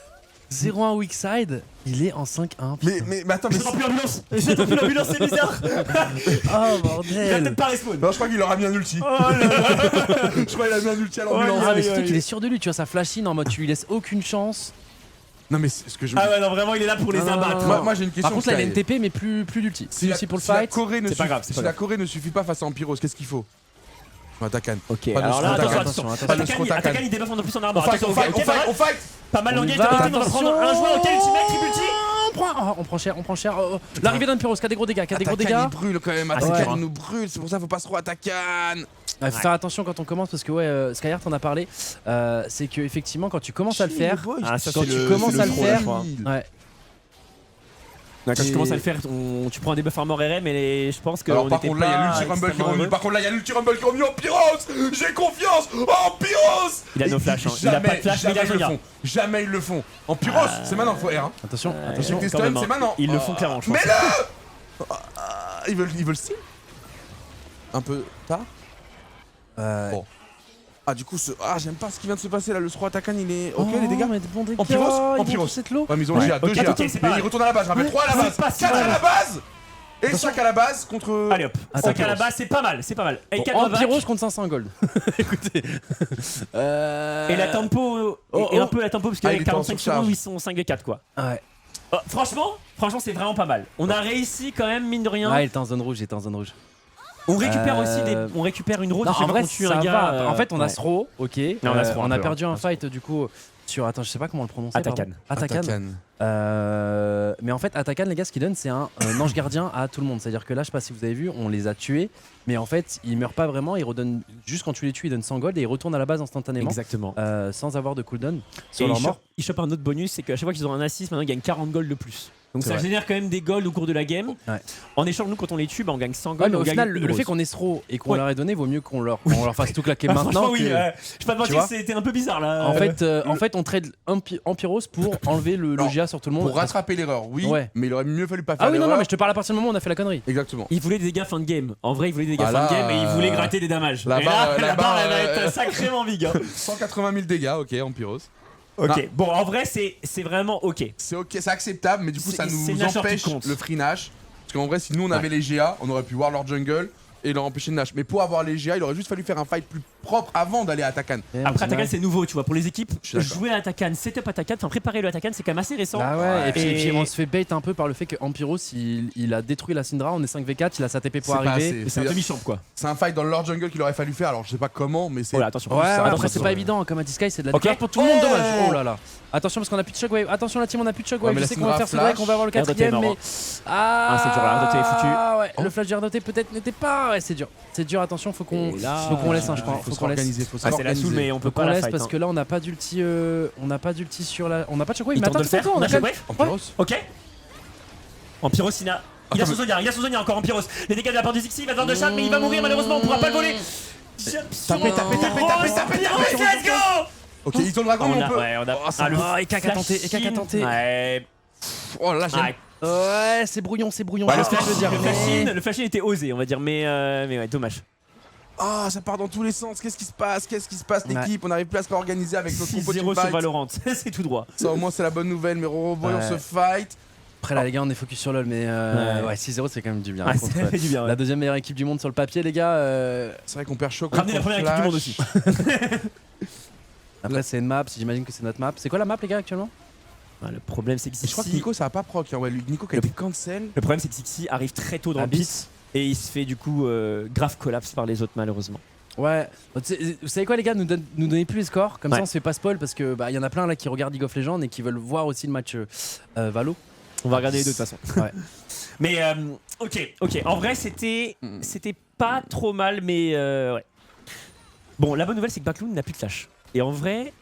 0-1 weak side, il est en 5-1. Mais attends, mais j'ai plus l'ambulance. J'ai plus l'ambulance, c'est bizarre. Oh bordel. Il va peut-être pas respawn. Non, je crois qu'il aura mis un ulti. Je crois qu'il a mis un ulti à l'ambulance. Ah, mais surtout qu'il est sûr de lui, tu vois, ça flash in en mode tu lui laisses aucune chance. Non, mais c'est ce que je. Ah ouais, non, vraiment, il est là pour les abattre. Moi, j'ai une question. Par contre, là, il a une TP, mais plus d'ulti. Si pour le fight. C'est pas grave. Si la Corée ne suffit pas face à Ampiros, qu'est-ce qu'il faut? Atakan. Ok, alors là, attention. Atakan, il débuffe en plus en arbre. On fight. Pas mal engagé, on va prendre un joueur auquel ultimate, tribulti. On prend cher. L'arrivée d'Ampiros qui a des gros dégâts. Il brûle quand même. Atakan nous brûle. C'est pour ça qu'il faut pas se re-Atakan. Faut faire attention quand on commence parce que Skyheart en a parlé. C'est que effectivement quand tu commences à le faire, Quand tu commences à le faire, tu prends un debuff armor RM et je pense que. Alors, par contre, là, il y a l'ulti rumble qui est revenu. Par contre, là, il y a l'ulti rumble qui est revenu. Ampiros, j'ai confiance. Ampiros. Il a no flash. Il a pas de flash, mais il a rien. Jamais ils le font. Ampiros, c'est maintenant qu'il faut R. Attention. C'est maintenant. Ils le font clairement, je pense. Mais le ils veulent steal un peu tard. Bon. Ah du coup j'aime pas ce qui vient de se passer là, le Sro Atakan il est. Ok les dégâts. Ampiros. Ouais mais ils ont GA, 2 GA. Mais ils retournent à la base, je rappelle 3 à la base, 4 à la base. Et 5 à la base contre. Allez hop, 5 à la base, c'est pas mal. Ampiros contre 500 gold. Écoutez. Et la tempo, et un peu la tempo parce qu'il y a 45 secondes où ils sont 5 et 4 quoi. Ouais. Franchement c'est vraiment pas mal. On a réussi quand même mine de rien. Ouais, il était en zone rouge, On récupère aussi on récupère une route. En vrai, ça va. En fait, on a ce Sro, ok. On a perdu un fight du coup sur. Attends, je sais pas comment le prononcer. Atakan. Mais en fait, Atakan, les gars, ce qu'il donne, c'est un ange gardien à tout le monde. C'est-à-dire que là, je sais pas si vous avez vu, on les a tués, mais en fait, ils meurent pas vraiment. Ils redonnent juste quand tu les tues, ils donnent 100 gold et ils retournent à la base instantanément. Exactement. Sans avoir de cooldown sur leur mort. Ils chopent un autre bonus, c'est qu'à chaque fois qu'ils ont un assist, maintenant ils gagnent 40 gold de plus. Donc ça génère quand même des golds au cours de la game. En échange, nous, quand on les tue, on gagne 100 golds. Mais au final, le fait qu'on ait Sro et qu'on leur ait donné, vaut mieux qu'on leur fasse tout claquer maintenant. Oui, je vais pas te mentir, c'était un peu bizarre là. En fait, on trade Ampiros pour enlever le GA sur tout le monde. Pour rattraper l'erreur, oui, mais il aurait mieux fallu pas faire l'erreur. Ah oui, non, mais je te parle à partir du moment où on a fait la connerie. Exactement. Il voulait des dégâts fin de game. En vrai, il voulait des dégâts fin de game et il voulait gratter des damages. La barre, elle va être sacrément big. 180 000 dégâts, ok, Ampiros. Ok, bon en vrai c'est vraiment ok. C'est ok, c'est acceptable, mais du coup ça nous empêche le free Nash. Parce qu'en vrai, si nous on avait les GA, on aurait pu voir leur jungle et leur empêcher de Nash. Mais pour avoir les GA, il aurait juste fallu faire un fight plus propre avant d'aller à Atakan. Après Atakan c'est nouveau, tu vois, pour les équipes, jouer à Atakan, setup Atakan, enfin préparer le Atakan, c'est quand même assez récent. Ah ouais, et puis on se fait bait un peu par le fait que Ampiros il a détruit la Syndra, on est 5v4, il a sa TP pour arriver. C'est un demi-champ quoi. C'est un fight dans leur jungle qu'il aurait fallu faire, alors je sais pas comment, mais c'est. Ouais, attention. Ouais, après c'est pas évident, comme à Disguise c'est de la découverte pour tout le monde, dommage. Oh là là. Attention parce qu'on a plus de shockwave, attention la team on a plus de shockwave, je sais qu'on va faire Cédric, on va avoir le 4ème mais. Ah c'est dur là, RDT est foutu. Ouais, le flash de RDT peut-être n'était pas. Ouais, c'est dur. C'est dur, attention, faut qu'on laisse je crois. Faut s'organiser, faut c'est la soul mais on peut pas la fight. Parce que là on n'a pas d'ulti sur la. On n'a pas de shockwave, mais attends, on a shockwave. Ok. Ampiros il a son Zonia encore Ampiros. Les dégâts de la part du Zixi, il va devoir de chat mais il va mourir malheureusement, on pourra pas le voler. Tapez, let's go. Ok, ils ont le dragon, on peut. Ouais, on a. Ekak a tenté. Ouais. Oh là, j'aime. Ouais, c'est brouillon. Bah, le flash-in était osé, on va dire, mais ouais, dommage. Ah, ça part dans tous les sens. Qu'est-ce qui se passe l'équipe? On n'arrive plus à se réorganiser avec notre compo 6-0 sur Valorant, c'est tout droit. Ça, au moins, c'est la bonne nouvelle, mais revoyons ce fight. Après là les gars on est focus sur LoL mais 6-0 c'est quand même du bien. Ouais, contre, du bien, la deuxième meilleure équipe du monde sur le papier les gars. C'est vrai qu'on perd chaud. Ramenez la première équipe du monde aussi. Après c'est une map, j'imagine que c'est notre map. C'est quoi la map les gars actuellement? Le problème c'est que je crois que Nico ça va pas proc. Ouais, Nico qui a été cancel. Le problème c'est que Sixi arrive très tôt dans le pit et il se fait du coup grave collapse par les autres malheureusement. Ouais, vous savez quoi les gars, nous donnez plus les scores, comme ça on se fait pas spoil parce que y en a plein là qui regardent League of Legends et qui veulent voir aussi le match Valo. On va regarder les deux de toute façon. Ouais. Mais ok. En vrai, c'était pas trop mal, mais ouais. Bon, la bonne nouvelle, c'est que Backloon n'a plus de flash. Et en vrai,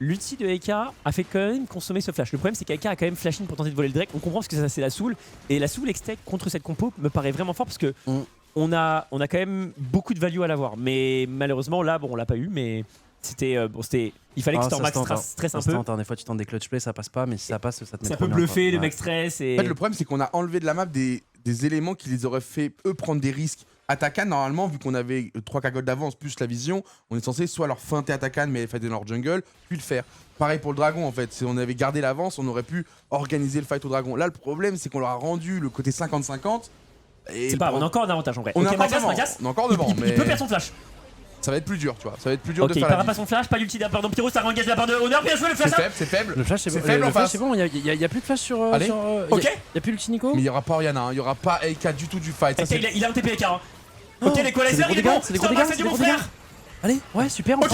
l'ulti de Eka a fait quand même consommer ce flash. Le problème, c'est qu'Eka a quand même flash in pour tenter de voler le Drake. On comprend parce que ça, c'est la soul. Et la soul extech contre cette compo me paraît vraiment fort parce que on a quand même beaucoup de value à l'avoir. Mais malheureusement, là, bon, on l'a pas eu, mais. Il fallait que Stormax stresse un peu. Des fois tu tentes des clutch plays, ça passe pas, mais si ça passe, ça te met ça peut bluffer, le mec stress. Et... En fait, le problème, c'est qu'on a enlevé de la map des éléments qui les auraient fait, eux, prendre des risques. Atakan, normalement, vu qu'on avait 3 cagoles d'avance plus la vision, on est censé soit leur feinter Atakan, mais fighter dans leur jungle, puis le faire. Pareil pour le dragon, en fait. Si on avait gardé l'avance, on aurait pu organiser le fight au dragon. Là, le problème, c'est qu'on leur a rendu le côté 50-50. C'est pas, on a encore un avantage en vrai. On est encore devant, mais... Il peut perdre son flash. Ça va être plus dur, tu vois. Ça va être plus dur de faire il perd pas son flash, pas l'ulti de la part d'Empiro, ça engage la part de Honor, bien joué le flash. C'est faible. Le flash c'est faible en face. C'est bon, il y a plus de flash sur. Allez. Ok. Il y a plus l'ulti Nico. Mais il y aura pas Oriana, il y aura pas Eka du tout du fight. Il a un TP Eka. Ok, les equalizers, il est bon. C'est des gros dégâts, c'est des gros dégâts. Allez, ouais, super, on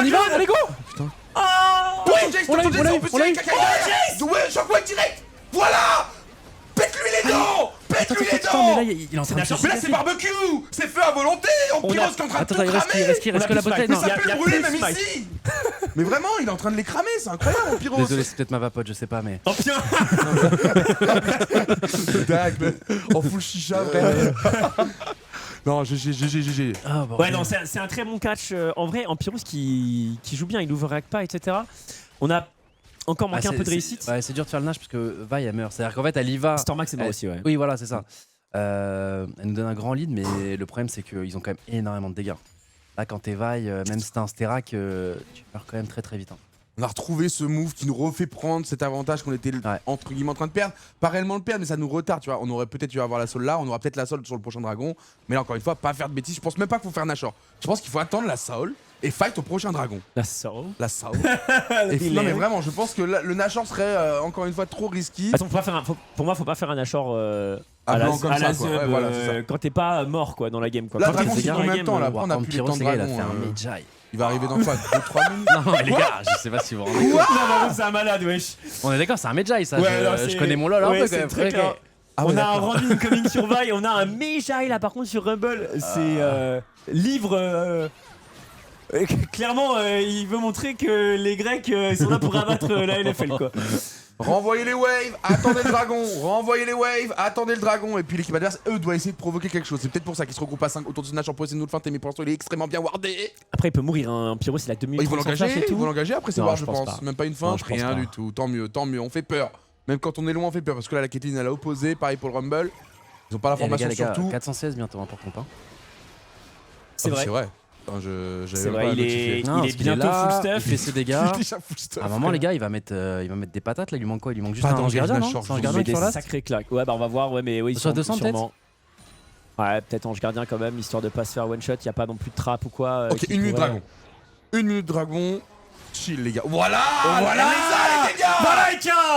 y va, allez go. Putain. Oh on l'a eu. Ouais, Shockwave direct. Voilà. Pète-lui les dents. Pète-lui les dents. Mais là, il est en train de... Mais là, c'est barbecue. C'est feu à volonté. On pire qui est en train de tout cramer. Reste que la bataille. Mais ça peut brûler même ici. Mais vraiment, il est en train de les cramer. C'est incroyable, Pyros. Désolé, c'est peut-être ma vapote, je sais pas, mais... Oh putain. En full chicha, vrai. Non, GG. Ouais, non, c'est un très bon catch. En vrai, Empirus qui joue bien, il ouvre pas, etc. On a encore manqué un peu de réussite. Ouais, c'est dur de faire le nage parce que Vi elle meurt. C'est-à-dire qu'en fait, elle y va. Stormax c'est mort aussi, ouais. Oui, voilà, c'est ça. Elle nous donne un grand lead, mais le problème, c'est qu'ils ont quand même énormément de dégâts. Là, quand t'es Vi, même si t'as un Sterak, tu meurs quand même très très vite. On a retrouvé ce move qui nous refait prendre cet avantage qu'on était entre guillemets en train de perdre. Pas réellement le perdre, mais ça nous retarde, tu vois. On aurait peut-être dû avoir la soul là, on aura peut-être la soul sur le prochain dragon. Mais là, encore une fois, pas faire de bêtises. Je pense même pas qu'il faut faire Nashor. Je pense qu'il faut attendre la soul et fight au prochain dragon. La soul. Non, mais vraiment, je pense que le Nashor serait encore une fois trop risky. Attends, pour moi, faut pas faire un Nashor à la sub voilà, quand t'es pas mort quoi, dans la game. Quoi. Là, dragon, c'est en même temps, là, on a plus le temps de dragon. Il va arriver dans quoi 2-3 minutes. Non, les gars, je sais pas si vous vous rendez compte. Non, c'est un malade, wesh. On est d'accord, c'est un Medjay ça. Ouais, je connais mon LoL un peu quand même. Très clair. On a un rendu incoming sur Vi, on a un Medjay là par contre sur Rumble. C'est livre. Clairement, il veut montrer que les Grecs sont là pour abattre la LFL quoi. Renvoyez les waves, attendez le dragon, renvoyez les waves, attendez le dragon. Et puis l'équipe adverse, eux, doit essayer de provoquer quelque chose. C'est peut-être pour ça qu'ils se regroupent à 5 autour de ce Nash pour essayer de nous le feinter, mais pour l'instant il est extrêmement bien wardé. Après il peut mourir, hein. Pyro c'est la demi. Ils vont l'engager, après c'est ward je pense. Même pas une feinte, rien du tout. Tant mieux, on fait peur. Même quand on est loin on fait peur, parce que là la Caitlyn elle a opposé, pareil pour le Rumble. Ils ont pas la formation surtout. 416 bientôt, par contre. C'est vrai. C'est vrai, il est bientôt full stuff. Il fait ses dégâts. À un moment, les gars, il va mettre des patates. Là, il lui manque quoi? Il lui manque juste un ange gardien. Des sacrés claques. Ouais, bah on va voir. Ouais, mais oui, soit 200 peut-être. Ouais, peut-être ange gardien quand même, histoire de pas se faire one shot. Y a pas non plus de trap ou quoi. Ok, 1 minute dragon. 1 minute dragon. Chill les gars. Voilà.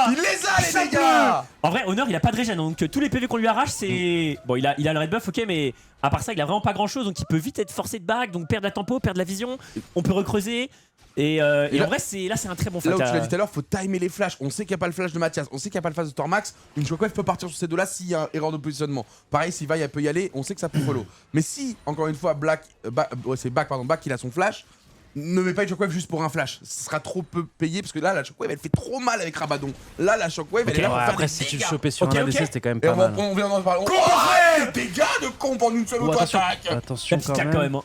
Il les a les gars. En vrai, Honor il a pas de régène, donc tous les PV qu'on lui arrache c'est... Bon il a le red buff ok, mais à part ça il a vraiment pas grand chose, donc il peut vite être forcé de back, donc perdre la tempo, perdre la vision, on peut recreuser. Et en vrai c'est un très bon fight. Là où tu l'as dit tout à l'heure, faut timer les flashs. On sait qu'il n'y a pas le flash de Mathias, on sait qu'il n'y a pas le flash de Stormax. Une Shockwave peut partir sur ces deux là s'il y a erreur de positionnement. Pareil, si Vi elle peut y aller, on sait que ça peut follow. Mais si, encore une fois, Back il a son flash, ne mets pas une Shockwave juste pour un flash, ce sera trop peu payé parce que là la Shockwave elle fait trop mal avec Rabadon. Là la Shockwave elle est là pour faire après, si tu le chopais sur un ADC c'était quand même pas mal. On vient d'en parler. Dégâts de comp en une seule auto-attaque. Attention quand même.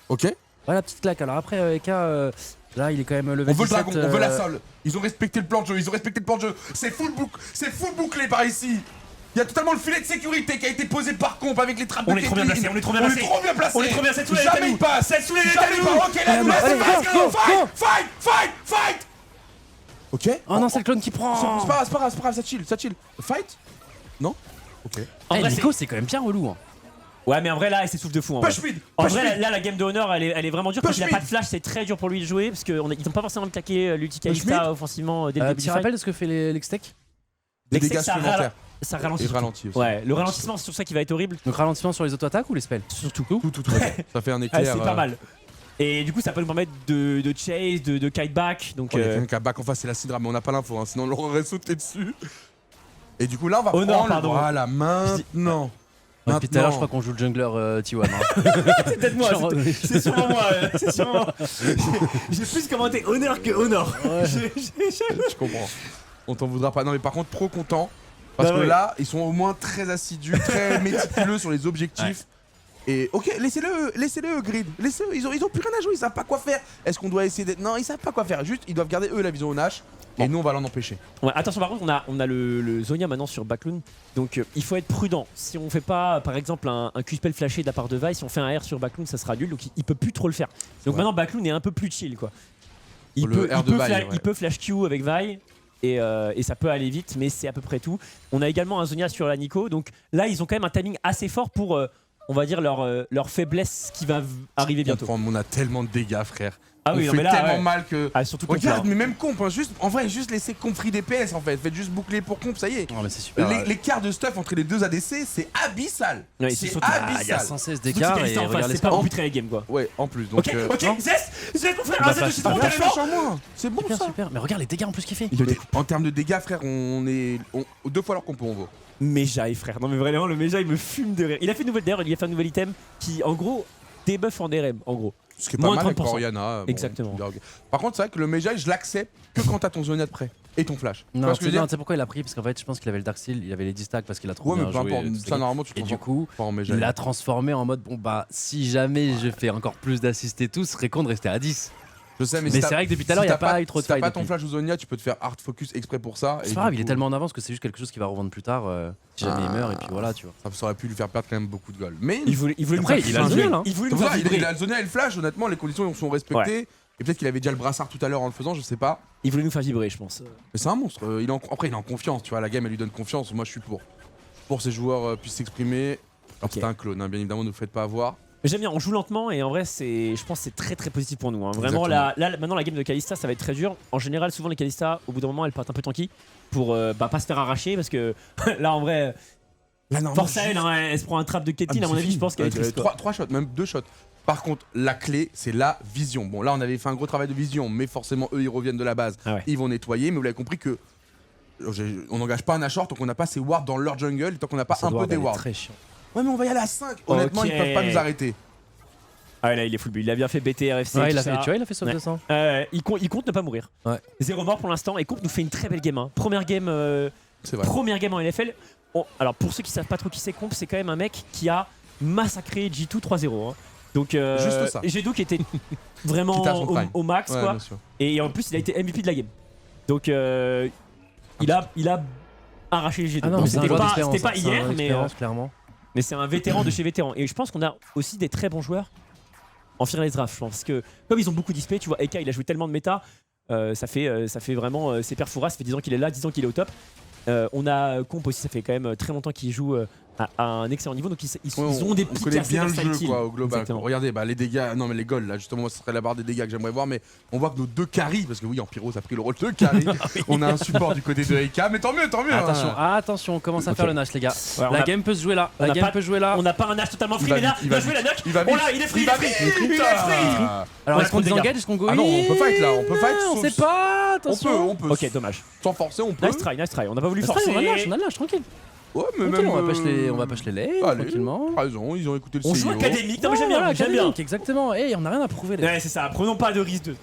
Ok. Ouais, la petite claque. Alors après, Eka, Là, il est quand même level 17. On veut le dragon, on veut la sol. Ils ont respecté le plan de jeu, C'est full bouclé par ici. Il y a totalement le filet de sécurité qui a été posé par Comp avec les trappes de Caitlyn. On est trop bien placé. C'est jamais il passe. Ok, là, fight. Ok. Oh non, c'est le clone qui prend. C'est pas grave, ça chill. Fight. Non. Ok. Nico, c'est quand même bien relou. Hein. Ouais, mais en vrai, là, il s'essouffle de fou. En vrai, là, la game de Honor, elle est vraiment dure. Quand il a pas de flash, c'est très dur pour lui de jouer parce qu'ils n'ont pas forcément claqué l'ulti Kalista offensivement dès le début. Tu te rappelles de ce que fait l'Extech? Des dégâts supplémentaires. Ça ralentit. Et ralentit aussi. Ouais, le ralentissement, c'est sur ça qui va être horrible. Donc ralentissement sur les auto-attaques ou les spells? Surtout. Tout. Ça fait un éclair. C'est pas mal. Et du coup, ça peut nous permettre de chase, de kite back. Donc, il y a quelqu'un qui a back en face, c'est la Syndra, mais on n'a pas l'info, hein, sinon on leur aurait sauté dessus. Et du coup, là, on va prendre. Voilà, maintenant. Depuis tout à l'heure, je crois qu'on joue le jungler T1. C'est peut-être moi, c'est sûrement moi. J'ai plus commenté Honor que Honor. Je comprends. On t'en voudra pas. Non, mais par contre, trop content. Parce que là, ils sont au moins très assidus, très méticuleux sur les objectifs. Et ok, laissez-le grid. Laissez-le, ils ont plus rien à jouer, ils savent pas quoi faire. Est-ce qu'on doit essayer d'être. Non, ils savent pas quoi faire. Juste, ils doivent garder eux la vision au Nash. Et nous, on va l'en empêcher. Ouais, attention, par contre, on a le Zhonya maintenant sur Backloon. Donc, il faut être prudent. Si on fait pas, par exemple, un Q-spell flashé de la part de Vi, si on fait un R sur Backloon, ça sera nul. Donc, il peut plus trop le faire. Donc, maintenant, Backloon est un peu plus chill, quoi. Il peut flash Q avec Vi. Et ça peut aller vite, mais c'est à peu près tout. On a également un Zhonya sur la Nico. Donc, là, ils ont quand même un timing assez fort pour. On va dire leur faiblesse qui va arriver bientôt. On a tellement de dégâts, frère. Ah oui, on fait tellement mal que. Ah, surtout regarde, mais même Comp, hein, en vrai, juste laisser Comp free DPS en fait. Faites juste boucler pour Comp, ça y est. Oh, mais c'est super. L'écart de stuff entre les deux ADC, c'est abyssal. Ouais, c'est abyssal. Il y a 116 d'écart et regarde c'est pas arbitrer les games quoi. Ouais, en plus. Donc, ok, Zest, mon frère, Zest, je suis trop tellement. C'est bon ça. Super. Mais regarde les dégâts en plus qu'il fait. En termes de dégâts, frère, on est 2 fois leur compo, on vaut. Mejai, frère. Non mais vraiment, le Mejai me fume de rire. Il a fait une nouvelle d'ailleurs, il a fait un nouvel item qui en gros débuff en DRM en gros. Ce qui est pas mal avec Orianna. Exactement. Par contre, c'est vrai que le Mejai, je l'accepte que quand t'as ton Zhonya de près et ton flash. Non, tu sais pourquoi il a pris? Parce qu'en fait, je pense qu'il avait le Darksteel, il avait les 10 stacks parce qu'il a trop bien joué. Ouais, mais ça, normalement, tu et du coup, il l'a transformé en mode bon, bah, si jamais je fais encore plus d'assists et tout, ce serait con de rester à 10. Je sais, mais c'est vrai que depuis tout à l'heure, il n'y a pas eu trop de fight. Si t'as pas ton flash ou Zhonya, tu peux te faire hard focus exprès pour ça. C'est pas grave, il est tellement en avance que c'est juste quelque chose qui va revendre plus tard si jamais il meurt et puis voilà, tu vois. Ça aurait pu lui faire perdre quand même beaucoup de gold. Mais il voulait après, il a le Zhonya. Il a le Zhonya et le flash, honnêtement, les conditions sont respectées. Et peut-être qu'il avait déjà le brassard tout à l'heure en le faisant, je sais pas. Il voulait nous faire vibrer, je pense. Mais c'est un monstre. Après, il est en confiance, tu vois. La game, elle lui donne confiance. Moi, je suis pour. Pour que ces joueurs puissent s'exprimer. Alors, c'est un clone, bien évidemment, ne vous faites pas avoir. J'aime bien, on joue lentement et en vrai, je pense que c'est très positif pour nous. Hein. Vraiment, là, maintenant, la game de Kalista, ça va être très dur. En général, souvent, les Kalista, au bout d'un moment, elles partent un peu tanky pour pas se faire arracher parce que là, en vrai, force à elle, hein, elle se prend un trap de Caitlyn. À mon avis, je pense qu'elle est triste. 3 shots, même 2 shots. Par contre, la clé, c'est la vision. Bon, là, on avait fait un gros travail de vision, mais forcément, eux, ils reviennent de la base. Ils vont nettoyer, mais vous l'avez compris que on n'engage pas un Nashor tant qu'on n'a pas ses wards dans leur jungle, tant qu'on n'a pas un peu des wards. Très chiant. Ouais, mais on va y aller à 5. Honnêtement, ils peuvent pas nous arrêter. Ah là, il est full build. Il a bien fait BT, RFC. Ouais, tu vois, il a fait sauve 200. Il compte ne pas mourir. Ouais. 0 mort pour l'instant. Et Comp nous fait une très belle game. Hein. Première game en LFL. Alors, pour ceux qui savent pas trop qui c'est Comp, c'est quand même un mec qui a massacré G2 3-0. Hein. Donc, G2 qui était vraiment au max. Quoi. Et en plus, il a été MVP de la game. Donc, il a arraché G2. Ah non, c'était pas hier, mais clairement. Mais c'est un vétéran de chez vétéran. Et je pense qu'on a aussi des très bons joueurs en Fearless Draft, je pense. Parce que comme ils ont beaucoup d'XP, tu vois, Eka il a joué tellement de méta, ça fait vraiment c'est Perfouras, ça fait 10 ans qu'il est là, 10 ans qu'il est au top. On a Comp aussi, ça fait quand même très longtemps qu'il joue à un excellent niveau, donc ils ont des petits connaît bien le jeu quoi, au global. Regardez, les dégâts, non mais les golds là, justement, ce serait la barre des dégâts que j'aimerais voir, mais on voit que nos 2 carries, parce que oui, en Pyro, ça a pris le rôle de carry. On a un support du côté de Eka, mais tant mieux. Attention, on commence à faire le Nash, les gars. La game peut se jouer là. On n'a pas un Nash totalement free, mais là, il va jouer la knock. Oh là, il est free. Alors, est-ce qu'on désengage, est-ce qu'on go? Ah non, on peut fight là, on peut fight. On sait pas, attention. On peut. Ok, dommage. Sans forcer, on peut. Nice try, on n'a pas voulu forcer. On a le Nash, tranquille. Ouais, mais même on va push les lanes tranquillement. Raison, ils ont écouté le CEO. On joue académique, non mais j'aime bien. Exactement. Et on a rien à prouver. Ouais, c'est ça, prenons pas de risque de.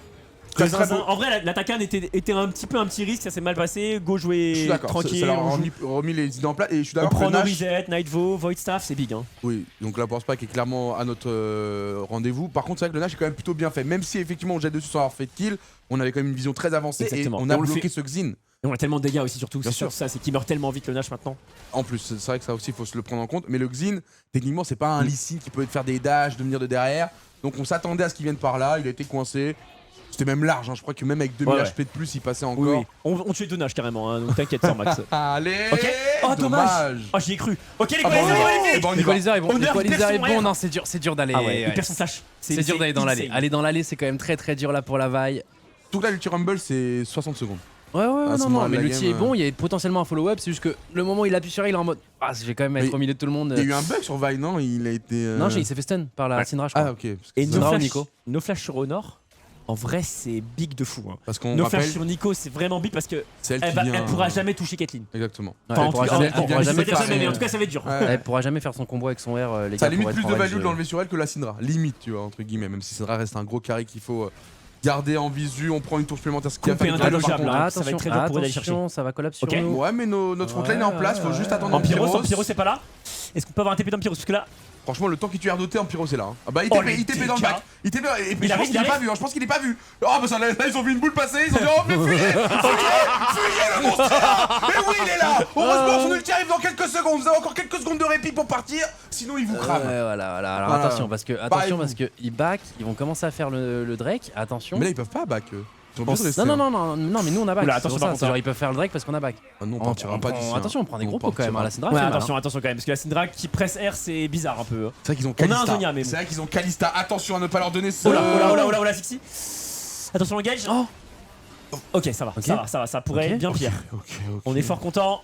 En vrai, l'attaquant était un petit risque, ça s'est mal passé. Go jouer tranquille. Ça leur a remis les idées en place. Et je suis d'accord. On prend nos reset, Nightvo, Void Staff, c'est big. Hein. Oui, donc la Power Spike est clairement à notre rendez-vous. Par contre, c'est vrai que le Nash est quand même plutôt bien fait. Même si effectivement on jette dessus sans avoir fait de kill, on avait quand même une vision très avancée. Exactement. Et on a bloqué ce Xin. Et on a tellement de dégâts aussi, surtout. C'est sûr, ça, c'est qu'il meurt tellement vite le Nash maintenant. En plus, c'est vrai que ça aussi, il faut se le prendre en compte. Mais le Xin, techniquement, c'est pas un Lee Sin qui peut faire des dashs, de venir de derrière. Donc on s'attendait à ce qu'il vienne par là. Il a été coincé. C'était même large, hein. Je crois que même avec 2000 HP de plus, il passait encore. Oui. On tuait 2 Nash carrément, hein. Donc t'inquiète, sans Max. Allez. Oh, dommage. Oh, j'y ai cru. Ok, l'Equalizer est bon. L'Equalizer est bon. Non, c'est dur d'aller. Ah ouais, il perd son flash. C'est dur d'aller dans l'allée. Aller dans l'allée, c'est quand même très dur là pour la vaille. Donc là, l'ulti rumble, c'est 60 secondes. Ouais, non, mais l'ulti est bon, il y a potentiellement un follow-up, c'est juste que le moment où il appuie sur elle, il est en mode ah, je vais quand même être au milieu de tout le monde. Il y a eu un bug sur Vi, non? Il a été. Non, il s'est fait stun par la Syndra, je crois. Ah, ok. Et no flash sur Honor, en vrai, c'est big de fou. Hein. Parce qu'on no flash sur Nico, c'est vraiment big parce que elle pourra jamais toucher Caitlyn. Exactement. Elle pourra jamais faire mais en tout cas, ça va être dur. Elle pourra jamais faire son combo avec son R, les gars. Ça limite plus de value de l'enlever sur elle que la Syndra. Limite, tu vois, entre guillemets. Même si Syndra reste un gros carré qu'il faut. Garder en visu, on prend une tour supplémentaire, ce qui a fait ça va être très dur pour aller chercher. Ça va collapse sur nous. Ouais, mais notre frontline est en place, faut juste attendre Empyros, c'est pas là. Est-ce qu'on peut avoir un TP d'Empyros? Parce que là, franchement, le temps qu'il tue R2T, Empyros est là. Hein. Ah bah, il TP dans le bac. Il TP, et puis je pense qu'il est pas vu. Je pense qu'il est pas vu. Oh, bah ça, là, ils ont vu une boule passer. Ils ont dit, oh, mais fuyez le monstre là. Mais oui, il est là. Heureusement, son ulti arrive dans quelques secondes. Vous avez encore quelques secondes de répit pour partir. Sinon, il vous crame. Voilà. Alors attention, parce que ils back, ils vont commencer à faire le Drake. Attention. Mais là, ils peuvent pas back. Non, mais nous on a back. Attention, genre ils peuvent faire le Drake parce qu'on a back. Non, on partira pas d'ici. Attention, on prend des gros pots quand même à la Syndra. Ouais, attention quand même, parce que la Syndra qui presse R, c'est bizarre un peu. C'est vrai qu'ils ont Kalista. On a un Zonia, mais c'est vrai qu'ils ont Kalista. Attention à ne pas leur donner ça. Oh là, Sixi. Attention au gage. Ok, ça va, ça pourrait être bien pire. On est fort content.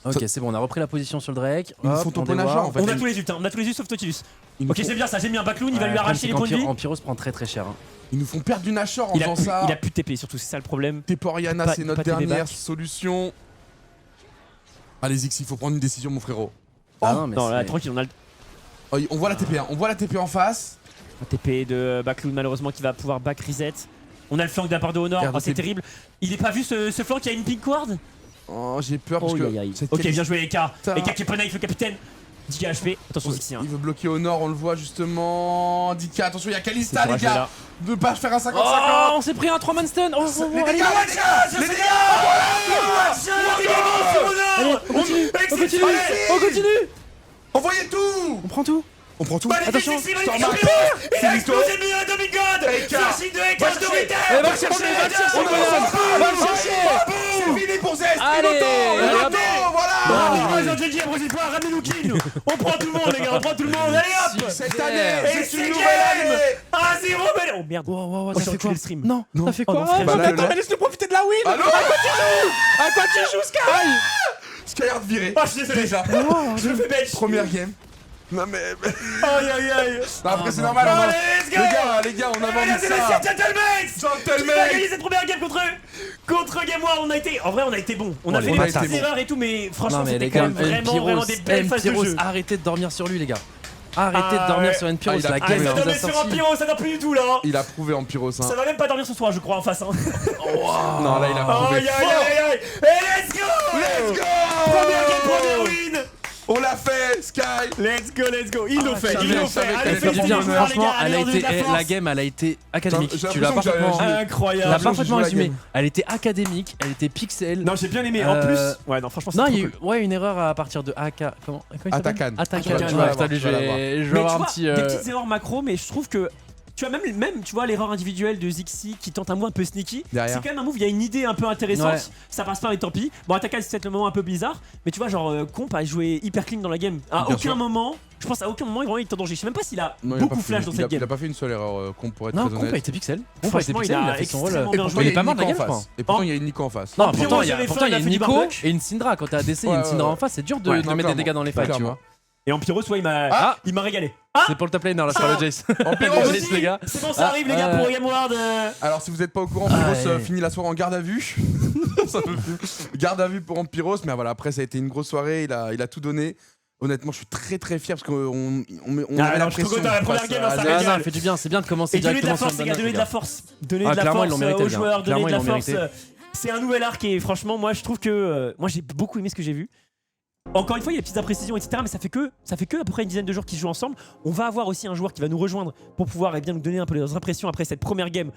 Ok, c'est bon, on a repris la position sur le Drake. Ils font ton nageur en fait. On a tous les ults, sauf Nautilus. Ok, c'est bien ça, j'ai mis un backloon, il va lui arracher les points de vie. Empyros prend très cher. Ils nous font perdre du Nashor en faisant ça. Il a plus de TP, surtout, c'est ça le problème. TP Orianna, c'est notre dernière solution. Allez, Zix, il faut prendre une décision, mon frérot. Non, là, tranquille, on voit la TP, on voit la TP en face. Un TP de backloon, malheureusement, qui va pouvoir back reset. On a le flank de la part de Honor, c'est terrible. Il est pas vu ce flank, il y a une pink ward. Oh, j'ai peur parce que. Ok, bien joué, Eka. Eka qui est pas knife, le capitaine. 10 HP, attention Zixi. Il veut bloquer au nord, on le voit justement. 10K, attention, il y a Kalista, les gars. Ne pas faire un 50-50. Oh, on s'est pris un 3-man stun. Les dégâts, les dégâts. On continue. Envoyez tout. On prend tout. Attention, il a explosé le milieu de Demigod. Flashing de Eka de Retail. Va le chercher. C'est fini pour Zest. Allez, voilà. J'ai dit la prochaine fois, ramenez-nous King. On prend tout le monde, les gars, on prend tout le monde. Allez hop. Cette année, c'est une nouvelle année. 1-0, mais oh merde. Ça fait quoi? Non, ça fait quoi? Laisse-le profiter de la win. À quoi tu joues, Sky? Skyhard viré. Oh, je suis désolé. Je me fais bench. Première game. Non mais... Aïe. Après c'est normal, les gars, on a vendu ça. Gentlemen. On a gagné cette première game contre Game War. En vrai, on a été bon. On a fait des petites erreurs et tout, mais franchement, c'était quand même vraiment des belles phases de jeu. Arrêtez de dormir sur lui, les gars. Arrêtez de dormir sur Empyros, la game ça dormir sur Empyros, ça dort plus du tout là. Il a prouvé Empyros. Ça va même pas dormir ce soir, je crois, en face. Non, là il a prouvé. Aïe. Et let's go. Première game, première win. On l'a fait, Sky. Let's go. Ils l'ont fait. Franchement, la game, elle a été académique. Tu l'as parfaitement incroyable. L'as parfaitement résumé. Elle était académique, elle était pixel. Non, j'ai bien aimé. En plus, ouais, non, franchement, non, il y a eu une erreur à partir de AK. Comment il s'appelle? Atakan. Je vais avoir un petit. Des petites erreurs macro, mais je trouve que. Tu vois, même tu vois l'erreur individuelle de Zixi qui tente un move un peu sneaky. C'est quand même un move, il y a une idée un peu intéressante. Ouais. Ça passe pas, mais tant pis. Bon, Atakan, c'est peut-être le moment un peu bizarre. Mais tu vois, genre, Comp a joué hyper clean dans la game. À aucun moment, je pense, il est en danger. Je sais même pas s'il a beaucoup flash dans cette game. Il a pas fait une seule erreur, Comp, pour être très honnête. Non, Comp a été pixel. Franchement, il a fait son rôle. Il est pas mal dans la game, je crois. Et pourtant, il y a une Nico en face. Non, pourtant, il y a une Nico et une Syndra. Quand t'es ADC, il y a une Syndra en face. C'est dur de mettre des dégâts dans les fights, tu vois. Et Empyros, ouais, il m'a régalé. C'est pour le top laner là, sur le Jace. Empyros aussi, les gars. C'est bon, ça arrive, les gars, pour Game Ward. Alors, si vous n'êtes pas au courant, Empyros finit la soirée en garde à vue. Garde à vue pour Empyros, mais voilà, après, ça a été une grosse soirée. Il a tout donné. honnêtement, je suis très très fier parce qu'on avait la pression. La première game, ça régale. Fait du bien, c'est bien de commencer directement sur une bonne note. Donner de la force, donner de la force aux joueurs, donner de la force. C'est un nouvel arc et franchement, moi je trouve que moi j'ai beaucoup aimé ce que j'ai vu. Encore une fois, il y a des petites imprécisions, etc. Mais ça fait que à peu près une dizaine de jours qu'ils jouent ensemble. On va avoir aussi un joueur qui va nous rejoindre pour pouvoir bien nous donner un peu les impressions après cette première game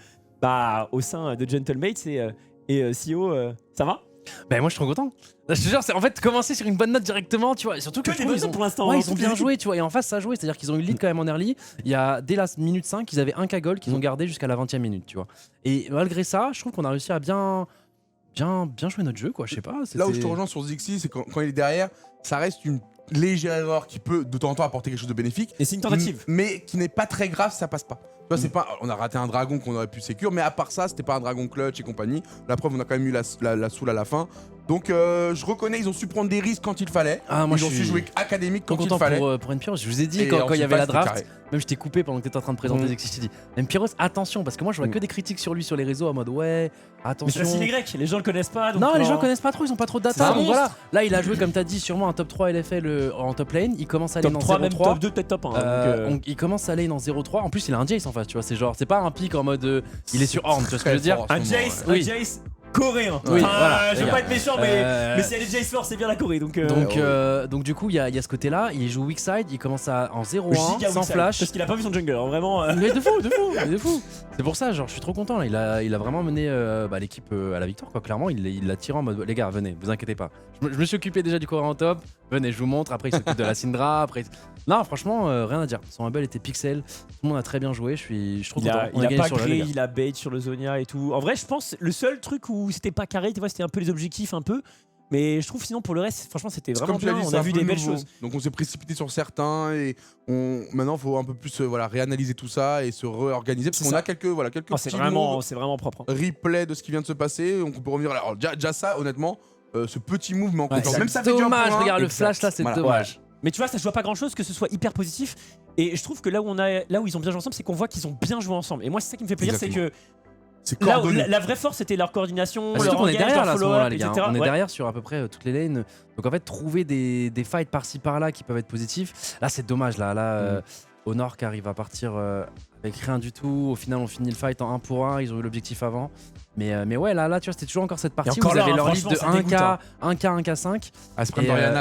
au sein de Gentlemates et CEO. Ça va? Bah moi je suis trop content. Je te jure, c'est en fait commencer sur une bonne note directement, tu vois. Et surtout que des bonnes notes pour l'instant. Ouais, ils ont bien joué, tu vois. Et en face ça a joué, c'est-à-dire qu'ils ont eu le lead quand même en early. Il y a dès la minute 5, ils avaient un K-goal qu'ils ont gardé jusqu'à la 20e minute, tu vois. Et malgré ça, je trouve qu'on a réussi à bien jouer notre jeu, quoi. Je sais pas. Là où je te rejoins sur Zixi, c'est quand il est derrière, ça reste une légère erreur qui peut de temps en temps apporter quelque chose de bénéfique. Et c'est une tentative. Mais qui n'est pas très grave si ça passe pas. Tu vois, c'est pas, on a raté un dragon qu'on aurait pu sécure, mais à part ça, c'était pas un dragon clutch et compagnie. La preuve, on a quand même eu la soul à la fin. Donc je reconnais, ils ont su prendre des risques quand il fallait. Moi, ils ont su jouer académique quand il fallait. Pour Empyros, je vous ai dit quand il y avait la draft, même je t'ai coupé pendant que t'étais en train de présenter Zexy, je t'ai dit Empyros, attention, parce que moi je vois que des critiques sur lui sur les réseaux en mode ouais, attention. Mais c'est les Grecs, les gens le connaissent pas. Donc non, les gens le connaissent pas trop, ils ont pas trop de data. Donc voilà, là il a joué comme t'as dit, sûrement un top 3 LFL en top lane. Il commence à aller dans 0-3. Même top 2, peut-être top 1. Il commence à aller dans 0-3. En plus, il a un Jace en face, tu vois. C'est genre, c'est pas un pick en mode il est sur Horn, tu vois ce que je veux dire. Un Jace coréen. Oui, voilà, je veux pas être méchant, mais si elle est Jace Force, c'est bien la Corée. Donc du coup, il y a ce côté-là. Il joue weak side, il commence en 0-1, sans flash. Parce qu'il a pas vu son jungler, vraiment. Mais de fou. C'est pour ça, genre, je suis trop content. Là. Il a vraiment mené l'équipe à la victoire, quoi. Clairement, il l'a tiré en mode les gars, venez, vous inquiétez pas. Je me suis occupé déjà du coréen en top. Venez, je vous montre. Après, il s'occupe de la Syndra. Après, non, franchement, rien à dire. Son Humble était pixel. Tout le monde a très bien joué. Je suis trop content. Il a pas créé, il a bait sur le Zonia et tout. En vrai, je pense le seul truc où c'était pas carré, tu vois, c'était un peu les objectifs, un peu. Mais je trouve sinon pour le reste, franchement, c'était vraiment bien. On a vu des belles choses. Donc on s'est précipité sur certains et maintenant, il faut un peu plus réanalyser tout ça et se réorganiser parce qu'on a quelques c'est vraiment propre. Replay de ce qui vient de se passer. Donc on peut revenir. Alors déjà ça, honnêtement, ce petit move, mais même ça fait dommage. Regarde le flash là, c'est dommage. Mais tu vois, ça se voit pas grand chose que ce soit hyper positif. Et je trouve que là où ils ont bien joué ensemble, c'est qu'on voit qu'ils ont bien joué ensemble. Et moi, c'est ça qui me fait plaisir, c'est que là, la vraie force, c'était leur coordination, leur on est derrière là, follow-up, les gars. On est derrière sur à peu près toutes les lanes. Donc en fait, trouver des fights par-ci par-là qui peuvent être positifs. Là, c'est dommage. Là, Honor qui arrive à partir avec rien du tout. Au final, on finit le fight en 1 pour 1. Ils ont eu l'objectif avant. Mais ouais, là, tu vois, c'était toujours encore cette partie où vous avez leur lead de 1K, 1K, 1K5.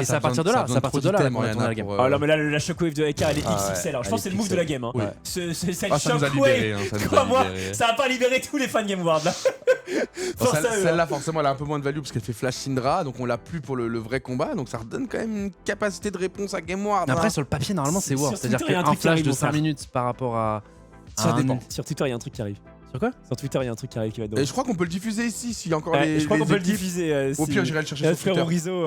Et c'est à partir de là, qu'on a tourné la game. Ah non, mais là, la shockwave de EK, elle est XXL. Je pense que c'est le move de la game. Cette shockwave, crois-moi, ça va pas libérer tous les fans Game World là. Celle-là, forcément, elle a un peu moins de value parce qu'elle fait Flash Syndra, donc on l'a plus pour le vrai combat. Donc ça redonne quand même une capacité de réponse à Game World. Après, sur le papier, normalement, c'est worth. C'est-à-dire qu'un flash de 5 minutes par rapport à. Ça dépend. Sur Twitter, il y a un truc qui arrive. Sur quoi? Sur Twitter, il y a un truc qui arrive qui va être drôle. Et je crois qu'on peut le diffuser ici s'il y a encore les. Je crois qu'on peut le diffuser. Au pire, j'irai le chercher sur Twitter. Frère Rizo,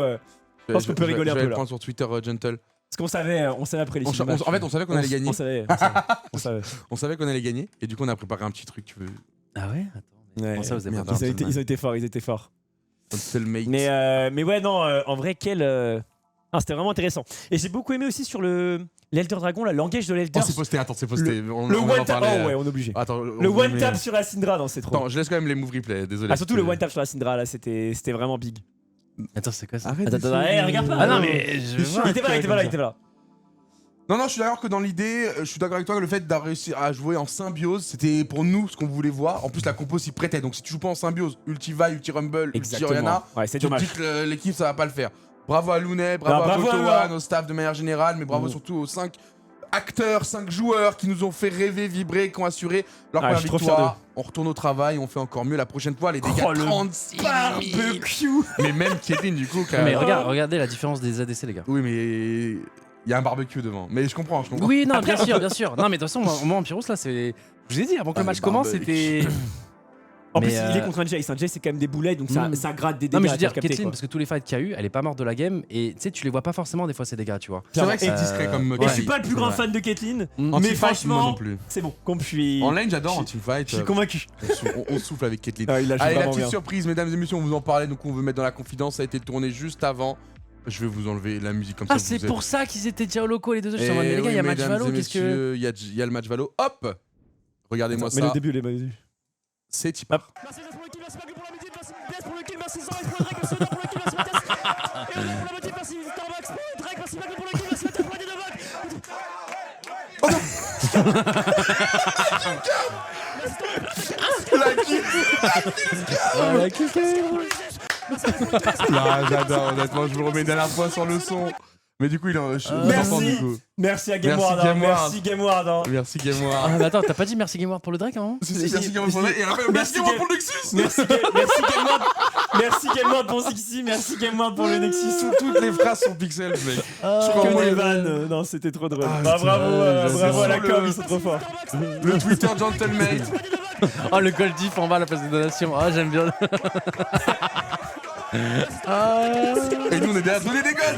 je pense qu'on peut rigoler un peu là. Je vais le prendre sur Twitter, Gentle. Parce qu'on savait après les films. En fait, on savait qu'on allait gagner. On savait qu'on allait gagner. Et du coup, on a préparé un petit truc. Tu veux. Ah ouais? Attends. Ça, ils ont été forts. Mais ouais, non, en vrai, c'était vraiment intéressant. Et j'ai beaucoup aimé aussi sur l'Elder Dragon, la langage de l'Elder. C'est posté. Le one tap. Oh ouais, on est obligé. Le one tap sur la Syndra, non, c'est trop. Attends, je laisse quand même les move replay, désolé. Surtout le one tap sur la Syndra, là, c'était vraiment big. Attends, c'est quoi ça? Regarde pas. Ah non, mais il était pas là. Non, je suis d'accord que dans l'idée, je suis d'accord avec toi que le fait de réussir à jouer en symbiose, c'était pour nous ce qu'on voulait voir. En plus, la compo s'y prêtait. Donc si tu joues pas en symbiose, Ulti-Vi, Ulti-Rumble, Ulti-Oriana, tu te dis que l'équipe ça va pas le faire. Bravo à Looney, bravo à Gotowan, au staff de manière générale, mais bravo surtout aux 5 acteurs, 5 joueurs qui nous ont fait rêver, vibrer, qui ont assuré leur première victoire. On retourne au travail, on fait encore mieux la prochaine fois, les dégâts 36 barbecue. Mais même Caitlyn du coup quand même. Mais regardez la différence des ADC les gars. Oui mais il y a un barbecue devant. Mais je comprends. Oui, non, bien sûr. Non mais de toute façon, moi en Pyrrhus là, c'est je vous ai dit avant que le match commence, c'était En plus, il est contre un Jace. Un Jace, c'est quand même des boulets, donc ça gratte des dégâts. Non, mais je veux dire, Caitlyn, parce que tous les fights qu'il y a eu, elle est pas morte de la game. Et tu sais, tu les vois pas forcément des fois ces dégâts, tu vois. C'est vrai que c'est discret comme. Et je suis pas le plus grand fan de Caitlyn, mais franchement, c'est bon. Comme je suis. En lane, j'adore en teamfight. Je suis convaincu. On souffle avec Caitlyn. Allez, la petite surprise, mesdames et messieurs, on vous en parlait, donc on veut mettre dans la confidence. Ça a été tourné juste avant. Je vais vous enlever la musique comme ça. Ah, c'est pour ça qu'ils étaient déjà locaux les deux. Je suis en mode, mais les gars, il y a match Valo. Qu'est-ce que. Il y a le match Valo. Hop! Regardez-moi ça. Mais le début, les mains. C'est type. Hop. Merci pour le kill, merci pour la musique, merci pour le kill, merci Zora, merci pour le kill, merci Drake, merci Mathias. Et pour la motive, merci Starbucks, Drake, merci Maggie pour le kill. La kill-cam. J'adore, honnêtement, je vous remets une dernière fois sur le son. Mais du coup, il est Merci à GameWard. Merci GameWard. Merci GameWard. Ah, mais attends, t'as pas dit merci GameWard pour le Drake, hein? Merci GameWard pour le Drake. Et après, merci GameWard pour le Nexus. Merci GameWard pour Zixi. Merci GameWard pour le Nexus. Toutes les phrases sont pixels, mec. Que des vannes. Non, c'était trop drôle. Bravo à la com, ils sont trop forts. Le Twitter Gentleman. Oh, le Goldif en bas à la place de donation. Ah, j'aime bien. Et nous on est derrière, donnez des goals.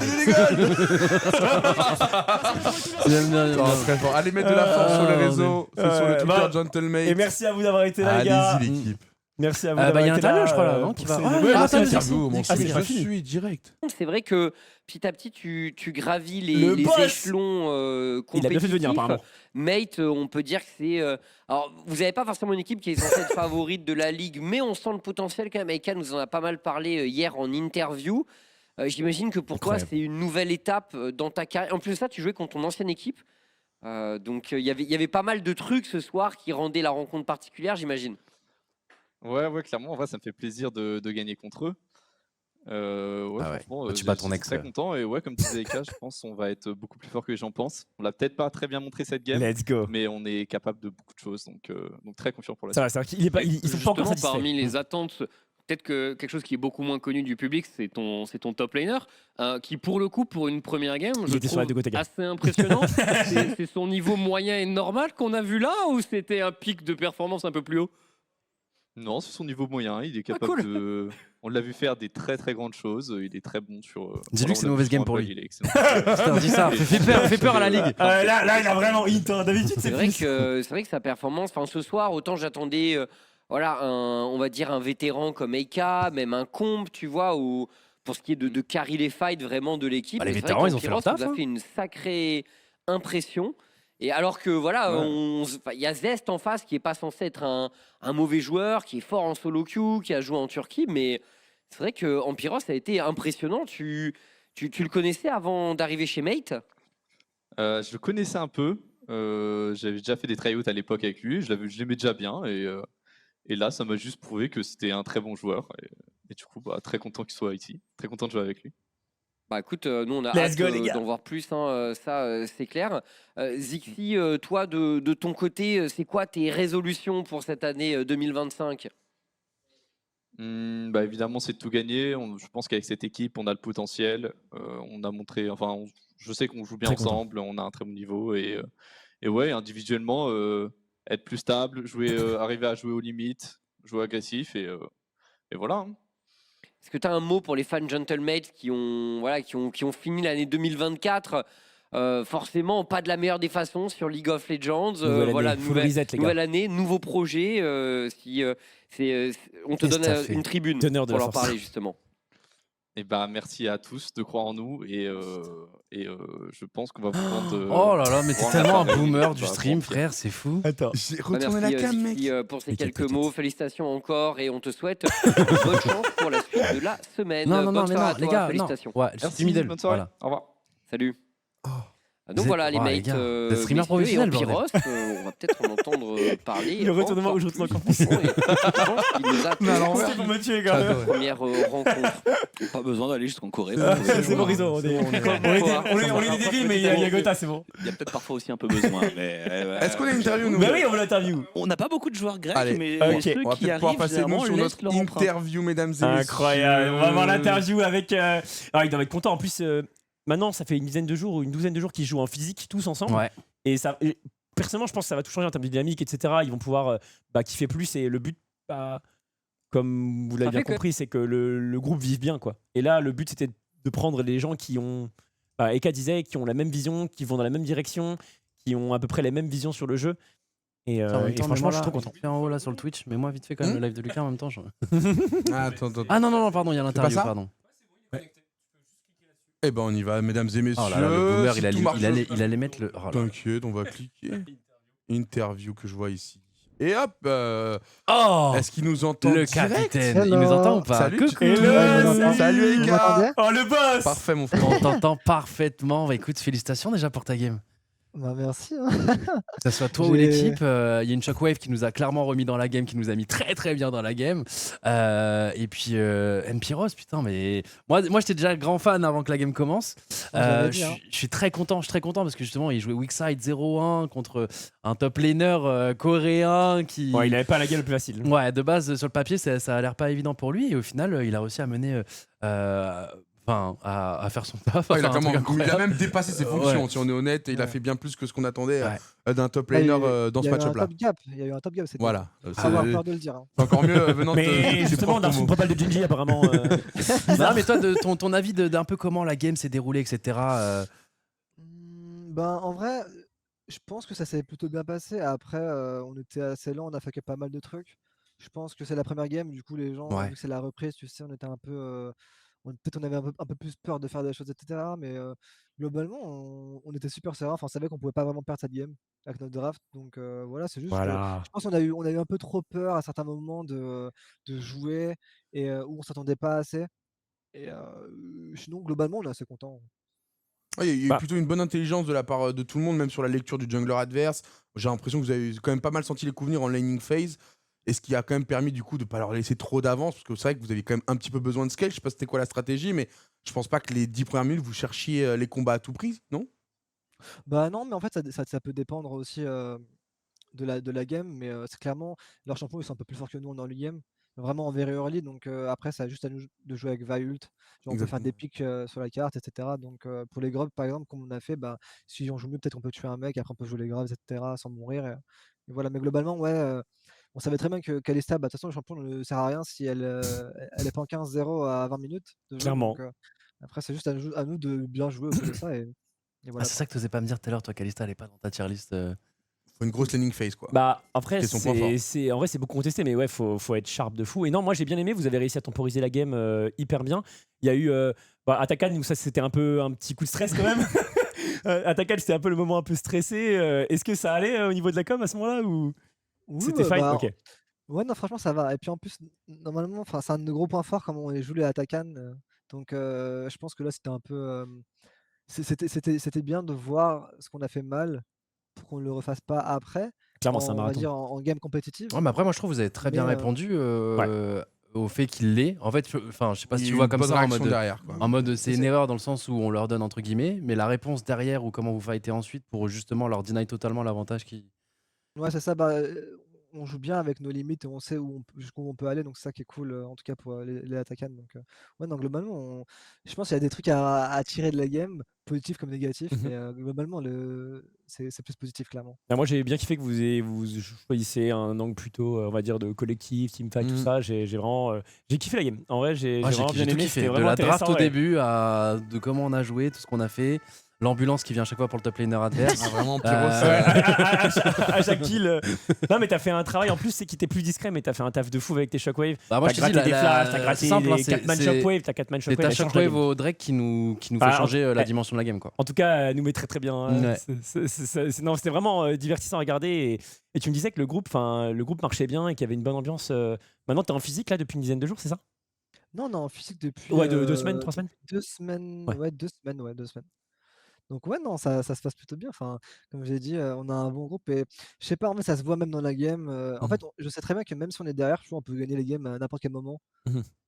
J'aime bien. Très fort. Allez mettre de la force sur les réseaux, c'est sur le Twitter Gentleman. Et merci à vous d'avoir été là, les gars. Allez-y l'équipe. Merci à vous d'avoir été là. Il y a un interview, je crois, là, non, qui va. Je suis direct. C'est vrai que petit à petit, tu gravis les échelons compétitifs. Il a bien fait de venir, apparemment. Mate, on peut dire que c'est... alors, vous n'avez pas forcément une équipe qui est censée être favorite de la Ligue, mais on sent le potentiel quand même. Eka nous en a pas mal parlé hier en interview. J'imagine que pour toi, c'est une nouvelle étape dans ta carrière. En plus de ça, tu jouais contre ton ancienne équipe. Donc, il y avait pas mal de trucs ce soir qui rendaient la rencontre particulière, j'imagine. Ouais, clairement, en vrai, ça me fait plaisir de gagner contre eux. Franchement, tu bats ton je ex. suis très content. Et ouais, comme disait Eka, je pense qu'on va être beaucoup plus fort que les gens pensent. On l'a peut-être pas très bien montré cette game. Let's go. Mais on est capable de beaucoup de choses. Donc très confiant pour la suite. C'est vrai qu'ils sont pas encore satisfaits. Parmi les attentes, peut-être que quelque chose qui est beaucoup moins connu du public, c'est ton top laner, qui pour le coup, pour une première game, je trouve assez impressionnant. C'est son niveau moyen et normal qu'on a vu là, ou c'était un pic de performance un peu plus haut? Non, c'est son niveau moyen. Il est capable de. On l'a vu faire des très très grandes choses. Il est très bon sur. Dis-lui que c'est une mauvaise game pour lui. Il est excellent. Dis ça. Fais peur à la Ligue. Là, il a vraiment hit. D'habitude, c'est vrai que sa performance. Enfin, ce soir, autant j'attendais, on va dire un vétéran comme Eka, même un comp, tu vois, ou pour ce qui est de carry les fights vraiment de l'équipe. Les vétérans, ils ont fait leur taf. Ça fait une sacrée impression. Et alors que il y a Zest en face qui est pas censé être un mauvais joueur, qui est fort en solo queue, qui a joué en Turquie, mais c'est vrai que Ampyros a été impressionnant. Tu le connaissais avant d'arriver chez Mate? Je le connaissais un peu. J'avais déjà fait des tryouts à l'époque avec lui. Je l'aimais déjà bien. Et là, ça m'a juste prouvé que c'était un très bon joueur. Et du coup, très content qu'il soit ici. Très content de jouer avec lui. Bah écoute, nous on a hâte d'en voir plus, hein, ça c'est clair. Zixi, toi de ton côté, c'est quoi tes résolutions pour cette année 2025? Évidemment, c'est de tout gagner. Je pense qu'avec cette équipe, on a le potentiel. On a montré, je sais qu'on joue bien ensemble, on a un très bon niveau. Et ouais, individuellement, être plus stable, arriver à jouer aux limites, jouer agressif. Et voilà. Hein. Est-ce que tu as un mot pour les fans Gentlemates qui ont fini l'année 2024 forcément pas de la meilleure des façons sur League of Legends. Nouvelle année, nouveau projet. On te donne une tribune pour leur parler justement. Et merci à tous de croire en nous et je pense qu'on va vous rendre. Oh là là, mais t'es tellement un boomer du stream, frère, c'est fou. Attends, j'ai retourné la cam, mec. Pour ces quelques mots, félicitations encore et on te souhaite bonne chance pour la suite de la semaine. Non, les gars, félicitations. Ouais, merci, bonne soirée. Voilà. Au revoir. Salut. Donc voilà les mates, streamer professionnel, Ampyros, on va peut-être en entendre parler. Le retournement où je retourne encore plus. Je pense qu'il nous a c'est pour me tuer quand même. Première rencontre. Pas besoin d'aller jusqu'en Corée. C'est bon, Rizzo, on est des débiles, mais il y a Gotha, c'est bon. Il y a peut-être parfois aussi un peu besoin. Est-ce qu'on a une interview nous? Bah oui, on veut l'interview. On n'a pas beaucoup de joueurs grecs, mais ceux on va qui pouvoir arrivent passer nous sur notre interview, mesdames et messieurs. Incroyable. On va avoir l'interview avec. Alors ils doivent être contents en plus. Maintenant, ça fait une douzaine de jours qu'ils jouent en physique tous ensemble. Ouais. Et ça, personnellement, je pense que ça va tout changer en termes de dynamique, etc. Ils vont pouvoir kiffer plus. Et le but, comme vous l'avez bien compris, c'est que le groupe vive bien, quoi. Et là, le but, c'était de prendre les gens qui ont, Eka disait, qui ont la même vision, qui vont dans la même direction, qui ont à peu près les mêmes visions sur le jeu. Et franchement, je suis trop content. Je suis en haut là sur le Twitch, mais moi, vite fait quand même le live de Lucas en même temps. Attends. Ah non, pardon, il y a l'interview, pardon. Eh ben on y va, mesdames et messieurs. Oh là là, le boomer, il allait mettre le. Oh T'inquiète, on va cliquer. Interview que je vois ici. Et hop Est-ce qu'il nous entend le capitaine, il nous entend ou pas? Salut, salut les gars. Oh le boss. Parfait mon frère. On t'entend parfaitement. Écoute, félicitations déjà pour ta game. Bah merci. Que ça soit toi ou l'équipe, il y a une Shockwave qui nous a clairement remis dans la game, qui nous a mis très très bien dans la game. Et puis Mpiros, putain, mais moi j'étais déjà grand fan avant que la game commence. Je suis très content parce que justement il jouait Weakside 0-1 contre un top laner coréen qui. Ouais, il avait pas la game le plus facile. Ouais, de base sur le papier ça a l'air pas évident pour lui et au final il a réussi à mener. À faire son taf. Il a même dépassé ses fonctions, si on est honnête, et il a fait bien plus que ce qu'on attendait d'un top laner dans ce match-up là. Il y a eu un top gap, c'était voilà. Avoir peur de le dire. C'est encore mieux venant mais justement, on a reçu une propale de Genji apparemment. Non, mais toi, ton avis d'un peu comment la game s'est déroulée, etc. Ben, en vrai, je pense que ça s'est plutôt bien passé. Après, on était assez lent, on a fait pas mal de trucs. Je pense que c'est la première game, du coup, les gens, vu que c'est la reprise, tu sais, on était un peu. Peut-être on avait un peu plus peur de faire des choses, etc. Mais globalement, on était super serein. Enfin, on savait qu'on pouvait pas vraiment perdre cette game avec notre draft. Donc voilà, c'est juste que je pense qu'on a eu un peu trop peur à certains moments de jouer et où on s'attendait pas assez. Et sinon, globalement, on est assez content. Il y a eu plutôt une bonne intelligence de la part de tout le monde, même sur la lecture du jungler adverse. J'ai l'impression que vous avez quand même pas mal senti les coups venir en laning phase. Et ce qui a quand même permis du coup de ne pas leur laisser trop d'avance, parce que c'est vrai que vous avez quand même un petit peu besoin de scale. Je sais pas c'était quoi la stratégie, mais je pense pas que les 10 premières minutes vous cherchiez les combats à tout prix, non? Bah non, mais en fait ça peut dépendre aussi de la game, mais c'est clairement leurs champions ils sont un peu plus forts que nous en early game, vraiment en very early, donc après ça a juste à nous de jouer avec Vault, on peut faire des pics sur la carte, etc. Donc pour les grubs par exemple, comme on a fait, bah, si on joue mieux peut-être on peut tuer un mec, après on peut jouer les grubs, etc. sans mourir. Et voilà, mais globalement, on savait très bien que Kalista, bah, de toute façon, le champion ne sert à rien si elle est pas en 15-0 à 20 minutes. Clairement. Donc, après, c'est juste à nous de bien jouer autour de ça. Et voilà. C'est ça que tu n'osais pas me dire tout à l'heure, toi, Kalista, elle est pas dans ta tier list. Faut une grosse laning phase, quoi. Bah, après, c'est beaucoup contesté, mais ouais, faut être sharp de fou. Et non, moi j'ai bien aimé, vous avez réussi à temporiser la game hyper bien. Il y a eu Atakan, où ça c'était un petit coup de stress quand même. Atakan, c'était un peu le moment un peu stressé. Est-ce que ça allait au niveau de la com à ce moment-là ou c'était fine? Ok. Ouais, non, franchement, ça va. Et puis en plus, normalement, c'est un de nos gros points forts comme on joue les Atakan. Donc, je pense que là, c'était un peu. C'était bien de voir ce qu'on a fait mal pour qu'on ne le refasse pas après. Clairement, c'est un marathon. On va dire en game compétitive. Ouais, mais après, moi, je trouve que vous avez très bien répondu au fait qu'il l'est. En fait, je sais pas si tu vois comme ça en mode c'est une erreur dans le sens où on leur donne entre guillemets, mais la réponse derrière ou comment vous fightez ensuite pour justement leur deny totalement l'avantage qui. Ouais, c'est ça. Bah, on joue bien avec nos limites et on sait jusqu'où on peut aller. Donc, c'est ça qui est cool, en tout cas pour les attaquants. Donc, ouais, non, globalement, je pense qu'il y a des trucs à tirer de la game, positifs comme négatifs. Mais globalement, c'est plus positif, clairement. Moi, j'ai bien kiffé que vous choisissez un angle plutôt, on va dire, de collectif, teamfight, tout ça. J'ai vraiment j'ai kiffé la game. En vrai, j'ai vraiment bien aimé. Kiffé. De la draft au début de comment on a joué, tout ce qu'on a fait. L'ambulance qui vient à chaque fois pour le top laner adverse. Vraiment, à chaque kill. Non, mais t'as fait un travail en plus, c'est qui était plus discret, mais t'as fait un taf de fou avec tes shockwaves. Bah, moi, je te dis, des flashs, t'as gratté les 4-man shockwaves, t'as 4-man shockwaves. C'est ta shockwave au Drake qui nous fait changer la dimension de la game, quoi. En tout cas, nous met très très bien. Non, c'était vraiment divertissant à regarder. Et tu me disais que le groupe marchait bien et qu'il y avait une bonne ambiance. Maintenant, t'es en physique là depuis une dizaine de jours, c'est ça? Non, en physique depuis. Ouais, 2 semaines, 3 semaines 2 semaines. Ouais, 2 semaines. Ouais, 2 semaines. Donc ouais, non, ça se passe plutôt bien. Enfin, comme j'ai dit, on a un bon groupe et je sais pas, en fait, ça se voit même dans la game. En fait, je sais très bien que même si on est derrière, on peut gagner les games à n'importe quel moment.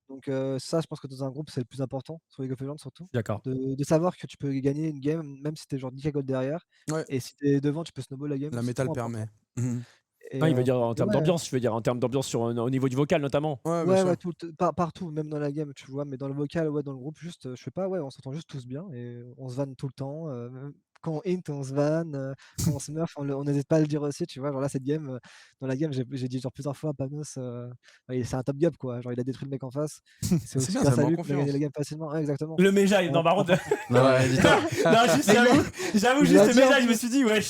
Donc ça, je pense que dans un groupe, c'est le plus important, sur League of Legends surtout. D'accord. De savoir que tu peux gagner une game, même si t'es genre 10 gold derrière. Ouais. Et si t'es devant, tu peux snowball la game. La méta le permet. Non, il veut dire en termes d'ambiance, je veux dire en termes d'ambiance au niveau du vocal notamment. Ouais, partout, même dans la game, tu vois, mais dans le vocal, dans le groupe, juste, je sais pas, on s'entend juste tous bien et on se vanne tout le temps. Quand on int, on se vanne, quand on smurf, on n'hésite pas à le dire aussi, tu vois. Genre là, cette game, dans la game, j'ai dit genre plusieurs fois à Panos, c'est un top gap quoi. Genre il a détruit le mec en face. C'est aussi grâce à lui qu'on a gagné la game facilement. Ouais, exactement. Le Meja, non, par contre. J'avoue, juste le Meja, je me suis dit, wesh,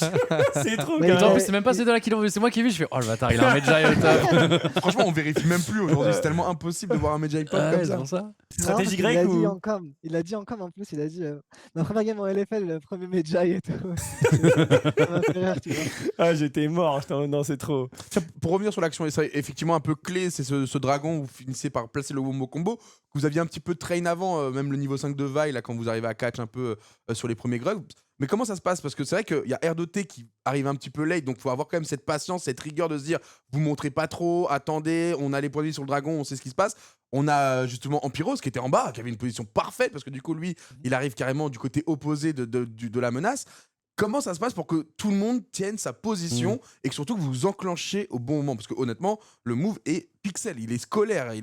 c'est trop. En plus, c'est même pas ces deux-là qui l'ont vu, c'est moi qui ai vu. Je fais, oh le bâtard, il a un Medjay au top. Franchement, on vérifie même plus aujourd'hui. C'est tellement impossible de voir un Medjay pop comme ça. Stratégie grecque ou. Il a dit en com en plus, il a dit ma première game en LFL, le premier Medjay et tout. J'étais mort. Non, c'est trop. Pour revenir sur l'action, effectivement un peu clé, c'est ce dragon où vous finissez par placer le wombo combo. Que vous aviez un petit peu de train avant, même le niveau 5 de Vi, là, quand vous arrivez à catch un peu sur les premiers grugs. Mais comment ça se passe? Parce que c'est vrai qu'il y a R2T qui arrive un petit peu late, donc il faut avoir quand même cette patience, cette rigueur de se dire vous montrez pas trop, attendez, on a les points de vie sur le dragon, on sait ce qui se passe. On a justement Ampiros qui était en bas, qui avait une position parfaite, parce que du coup, lui, il arrive carrément du côté opposé de la menace. Comment ça se passe pour que tout le monde tienne sa position et que surtout que vous vous enclenchez au bon moment? Parce que honnêtement, le move est pixel, il est scolaire,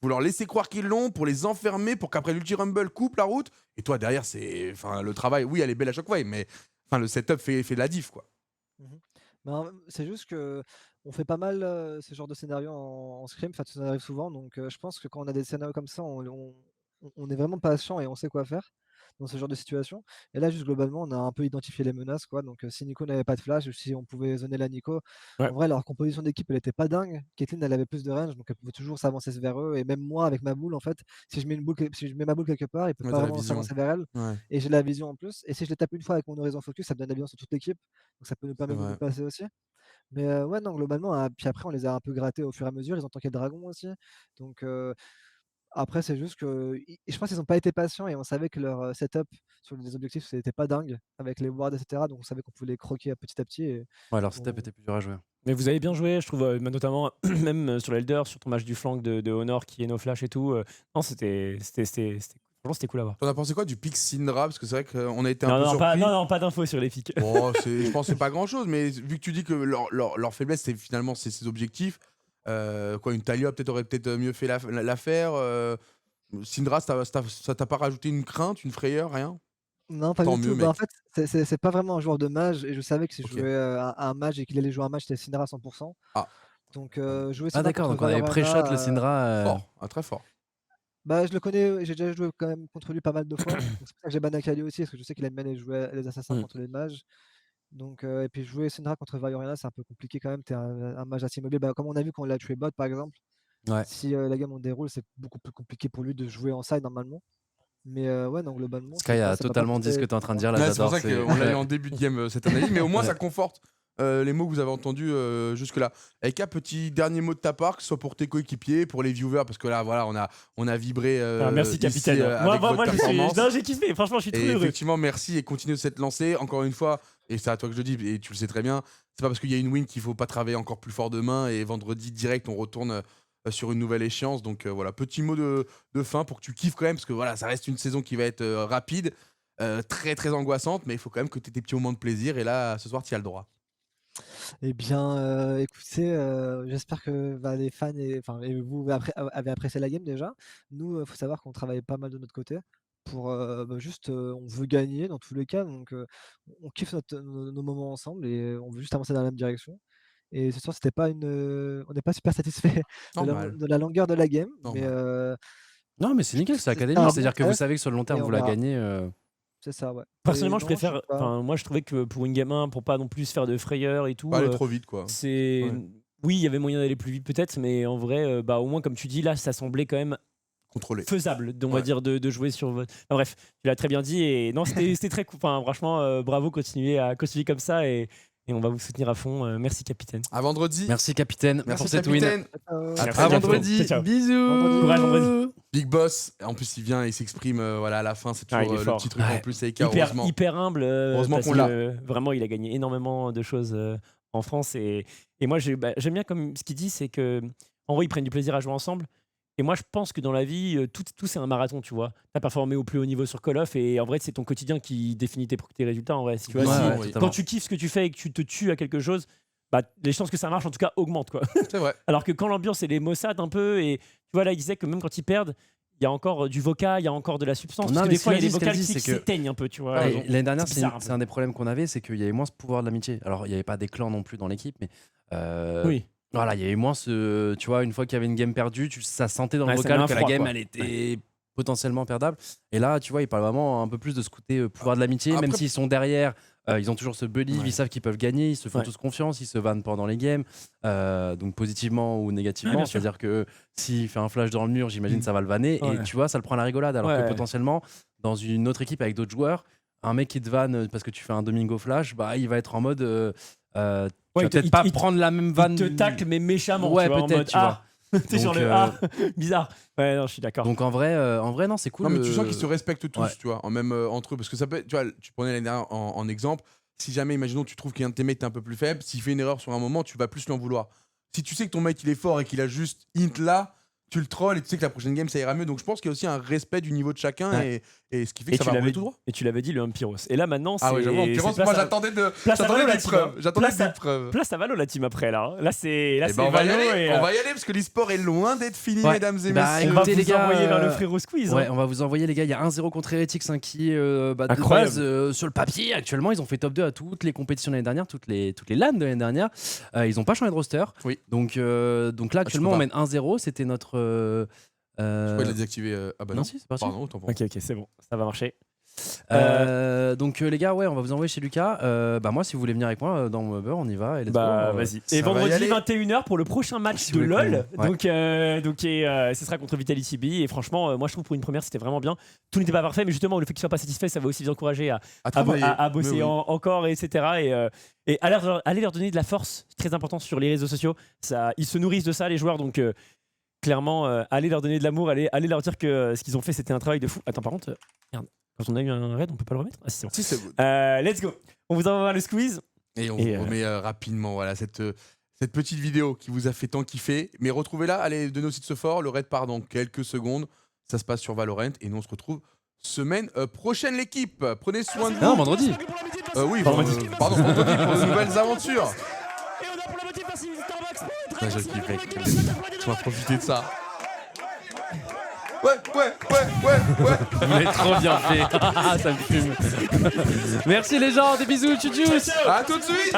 vous leur laissez croire qu'ils l'ont pour les enfermer, pour qu'après l'ulti rumble coupe la route. Et toi derrière, le travail, oui, elle est belle à chaque fois, mais le setup fait de la diff, quoi. C'est juste que on fait pas mal ce genre de scénario en scrim, enfin ça arrive souvent, donc je pense que quand on a des scénarios comme ça, on est vraiment patient et on sait quoi faire dans ce genre de situation. Et là, juste globalement, on a un peu identifié les menaces, quoi. Donc, si Nico n'avait pas de flash, ou si on pouvait zoner la Nico, en vrai, leur composition d'équipe, elle était pas dingue. Caitlyn, elle avait plus de range, donc elle pouvait toujours s'avancer vers eux. Et même moi, avec ma boule, en fait, si je mets ma boule quelque part, il peut pas vraiment s'avancer vers elle. Et j'ai la vision en plus. Et si je les tape une fois avec mon horizon focus, ça me donne la vision sur toute l'équipe. Donc, ça peut nous permettre de passer aussi. Mais ouais, non, globalement, puis après, on les a un peu grattés au fur et à mesure. Ils ont tanké le dragon aussi. Donc, après, c'est juste que je pense qu'ils n'ont pas été patients et on savait que leur setup sur les objectifs, c'était pas dingue avec les wards, etc. Donc on savait qu'on pouvait les croquer petit à petit. Ouais, leur setup était plus dur à jouer. Mais vous avez bien joué, je trouve, notamment même sur l'Elder, sur ton match du flank de Honor qui est no flash et tout. Non, c'était cool à voir. T'en as pensé quoi du pick Syndra? Parce que c'est vrai qu'on a été un peu surpris. Non, pas d'infos sur les picks. Bon, je pense que c'est pas grand-chose, mais vu que tu dis que leur faiblesse, c'est finalement ses objectifs, une Taliyah aurait peut-être mieux fait l'affaire. Syndra, ça t'a pas rajouté une crainte, une frayeur, rien? Non, pas du tout. En fait, c'est pas vraiment un joueur de mage et je savais que si je jouais un mage et qu'il allait jouer un mage, c'était Syndra à 100%. Donc, jouer Syndra d'accord, donc on avait pré-shot le Syndra. Fort, très fort. Bah, je le connais, j'ai déjà joué quand même contre lui pas mal de fois. C'est pour ça que j'ai ban Akali aussi, parce que je sais qu'il aime bien aller jouer les assassins contre les mages. Donc, et puis jouer Syndra contre Varioriana, c'est un peu compliqué quand même. T'es un mage assez immobile. Comme on a vu quand on l'a tué bot, par exemple. Si la game on déroule, c'est beaucoup plus compliqué pour lui de jouer en side normalement. Mais ouais, non, globalement. Sky a totalement dit ce que tu es en train de dire là. C'est pour ça qu'on l'a eu en début de game cette analyse, mais au moins ça conforte les mots que vous avez entendus jusque-là. Eka, petit dernier mot de ta part, que ce soit pour tes coéquipiers, pour les viewers, parce que là, voilà, on a vibré. Merci, capitaine. Moi, j'ai kiffé. Franchement, je suis très heureux. Effectivement, merci et continue de cette lancée. Encore une fois, et c'est à toi que je le dis, et tu le sais très bien, c'est pas parce qu'il y a une win qu'il faut pas travailler encore plus fort demain. Et vendredi direct, on retourne sur une nouvelle échéance. Donc voilà, petit mot de fin pour que tu kiffes quand même, parce que voilà, ça reste une saison qui va être rapide, très très angoissante, mais il faut quand même que tu aies tes petits moments de plaisir. Et là, ce soir, tu y as le droit. Eh bien, écoutez, j'espère que les fans et vous avez apprécié la game déjà. Nous, il faut savoir qu'on travaille pas mal de notre côté pour juste, on veut gagner dans tous les cas, donc on kiffe nos moments ensemble et on veut juste avancer dans la même direction. Et ce soir, on n'est pas super satisfait de la longueur de la game, mais non, mais c'est nickel, c'est académique, c'est-à-dire que vous savez que sur le long terme, vous la gagnez. C'est ça, ouais. Personnellement, je préfère. Moi, je trouvais que pour une game 1, pour pas non plus se faire de frayeur et tout. Pas aller trop vite, quoi. Oui, il y avait moyen d'aller plus vite, peut-être, mais en vrai, au moins, comme tu dis, là, ça semblait quand même contrôlé, faisable, on va dire, de jouer sur votre. Bref, tu l'as très bien dit. Et non, c'était très cool. Enfin, franchement, bravo, continuez comme ça. Et on va vous soutenir à fond. Merci, capitaine. À vendredi. Merci, capitaine. Merci pour cette capitaine. Win. À vendredi. Bisous. Courage, vendredi. Big Boss. En plus, il vient, il s'exprime à la fin. C'est toujours le petit truc en plus. Avec hyper humble. Heureusement qu'on l'a. Vraiment, il a gagné énormément de choses en France. Et moi, j'aime bien comme ce qu'il dit, c'est que en vrai, ils prennent du plaisir à jouer ensemble. Et moi, je pense que dans la vie, tout c'est un marathon, tu vois. T'as performé au plus haut niveau sur Call of et en vrai, c'est ton quotidien qui définit tes résultats. En vrai, tu vois, quand tu kiffes ce que tu fais et que tu te tues à quelque chose, les chances que ça marche, en tout cas, augmentent, quoi. C'est vrai. Alors que quand l'ambiance est les maussades un peu, et tu vois, là, il disait que même quand ils perdent, il y a encore du voca, il y a encore de la substance. Parce que des fois, il y a des vocales qui s'éteignent un peu, tu vois. L'année dernière, c'est un des problèmes qu'on avait, c'est qu'il y avait moins ce pouvoir de l'amitié. Alors, il n'y avait pas des clans non plus dans l'équipe, mais. Oui. Voilà, il y avait moins ce. Tu vois, une fois qu'il y avait une game perdue, ça sentait dans le vocal que la game, elle était potentiellement perdable. Et là, tu vois, ils parlent vraiment un peu plus de ce côté pouvoir de l'amitié, même s'ils sont derrière. Ils ont toujours ce belief, ils savent qu'ils peuvent gagner, ils se font tous confiance, ils se vannent pendant les games, donc positivement ou négativement. C'est-à-dire que s'il fait un flash dans le mur, j'imagine ça va le vanner, et tu vois, ça le prend à la rigolade. Alors que potentiellement, dans une autre équipe avec d'autres joueurs, un mec qui te vanne parce que tu fais un Domingo flash, il va être en mode. Tu vas peut-être pas prendre la même vanne. Il te tacle, mais méchamment. Ouais, tu vois, peut-être, tu vois. T'es sur le A. Bizarre. Ouais, non, je suis d'accord. Donc en vrai, non, c'est cool. Non, mais tu sens qu'ils se respectent tous, tu vois, même entre eux. Parce que ça peut, tu vois, tu prenais l'année dernière en exemple. Si jamais, imaginons, tu trouves qu'un de tes mates est un peu plus faible, s'il fait une erreur sur un moment, tu vas plus lui en vouloir. Si tu sais que ton mate il est fort et qu'il a juste int là, tu le trolls et tu sais que la prochaine game ça ira mieux. Donc je pense qu'il y a aussi un respect du niveau de chacun et ce qui fait que ça va rouler tout droit. Et tu l'avais dit, le Ampiros. Et là maintenant, c'est. Ah oui, j'avoue, Ampiros, moi j'attendais des preuves. Place à Valo la team après là. Là c'est on va y aller parce que l'e-sport est loin d'être fini, mesdames et messieurs. On va vous envoyer vers le frérot Squeeze. Ouais, on va vous envoyer les gars. Il y a 1-0 contre Heretics qui est de base sur le papier. Actuellement, ils ont fait top 2 à toutes les compétitions de l'année dernière, toutes les LAN de l'année dernière. Ils n'ont pas changé de roster. Oui. Donc là actuellement on mène 1-0. C'était notre. Je peux la désactiver. Ah bah non, si, c'est parti. Pardon, autant pour moi. Ok, c'est bon, ça va marcher. Donc les gars, on va vous envoyer chez Lucas. Moi, si vous voulez venir avec moi dans Mobber, on y va. Et vas-y. Et vendredi 21h pour le prochain match de LoL. Donc ce sera contre Vitality B. Et franchement, moi je trouve pour une première c'était vraiment bien. Tout n'était pas parfait, mais justement le fait qu'ils soient pas satisfaits, ça va aussi les encourager à bosser encore, etc. Et aller leur donner de la force, c'est très important sur les réseaux sociaux. Ils se nourrissent de ça, les joueurs. Donc clairement, allez leur donner de l'amour, allez leur dire que ce qu'ils ont fait c'était un travail de fou. Attends, par contre, merde. Quand on a eu un raid, on peut pas le remettre? Ah si, c'est bon. Si, c'est good. Let's go. On vous envoie le squeeze. Et on vous remet rapidement cette petite vidéo qui vous a fait tant kiffer. Mais retrouvez-la, allez de nos sites ce fort. Le raid part dans quelques secondes. Ça se passe sur Valorant. Et nous, on se retrouve semaine prochaine, l'équipe. Prenez soin de vous. Non, vendredi. Oui, vendredi. Pardon, vendredi pour de nouvelles aventures. Je kiffe, mec. Tu vas profiter de ça. Ouais. Vous l'avez trop bien fait. Ça me fume. Merci les gens, des bisous, tchou. À tout de suite.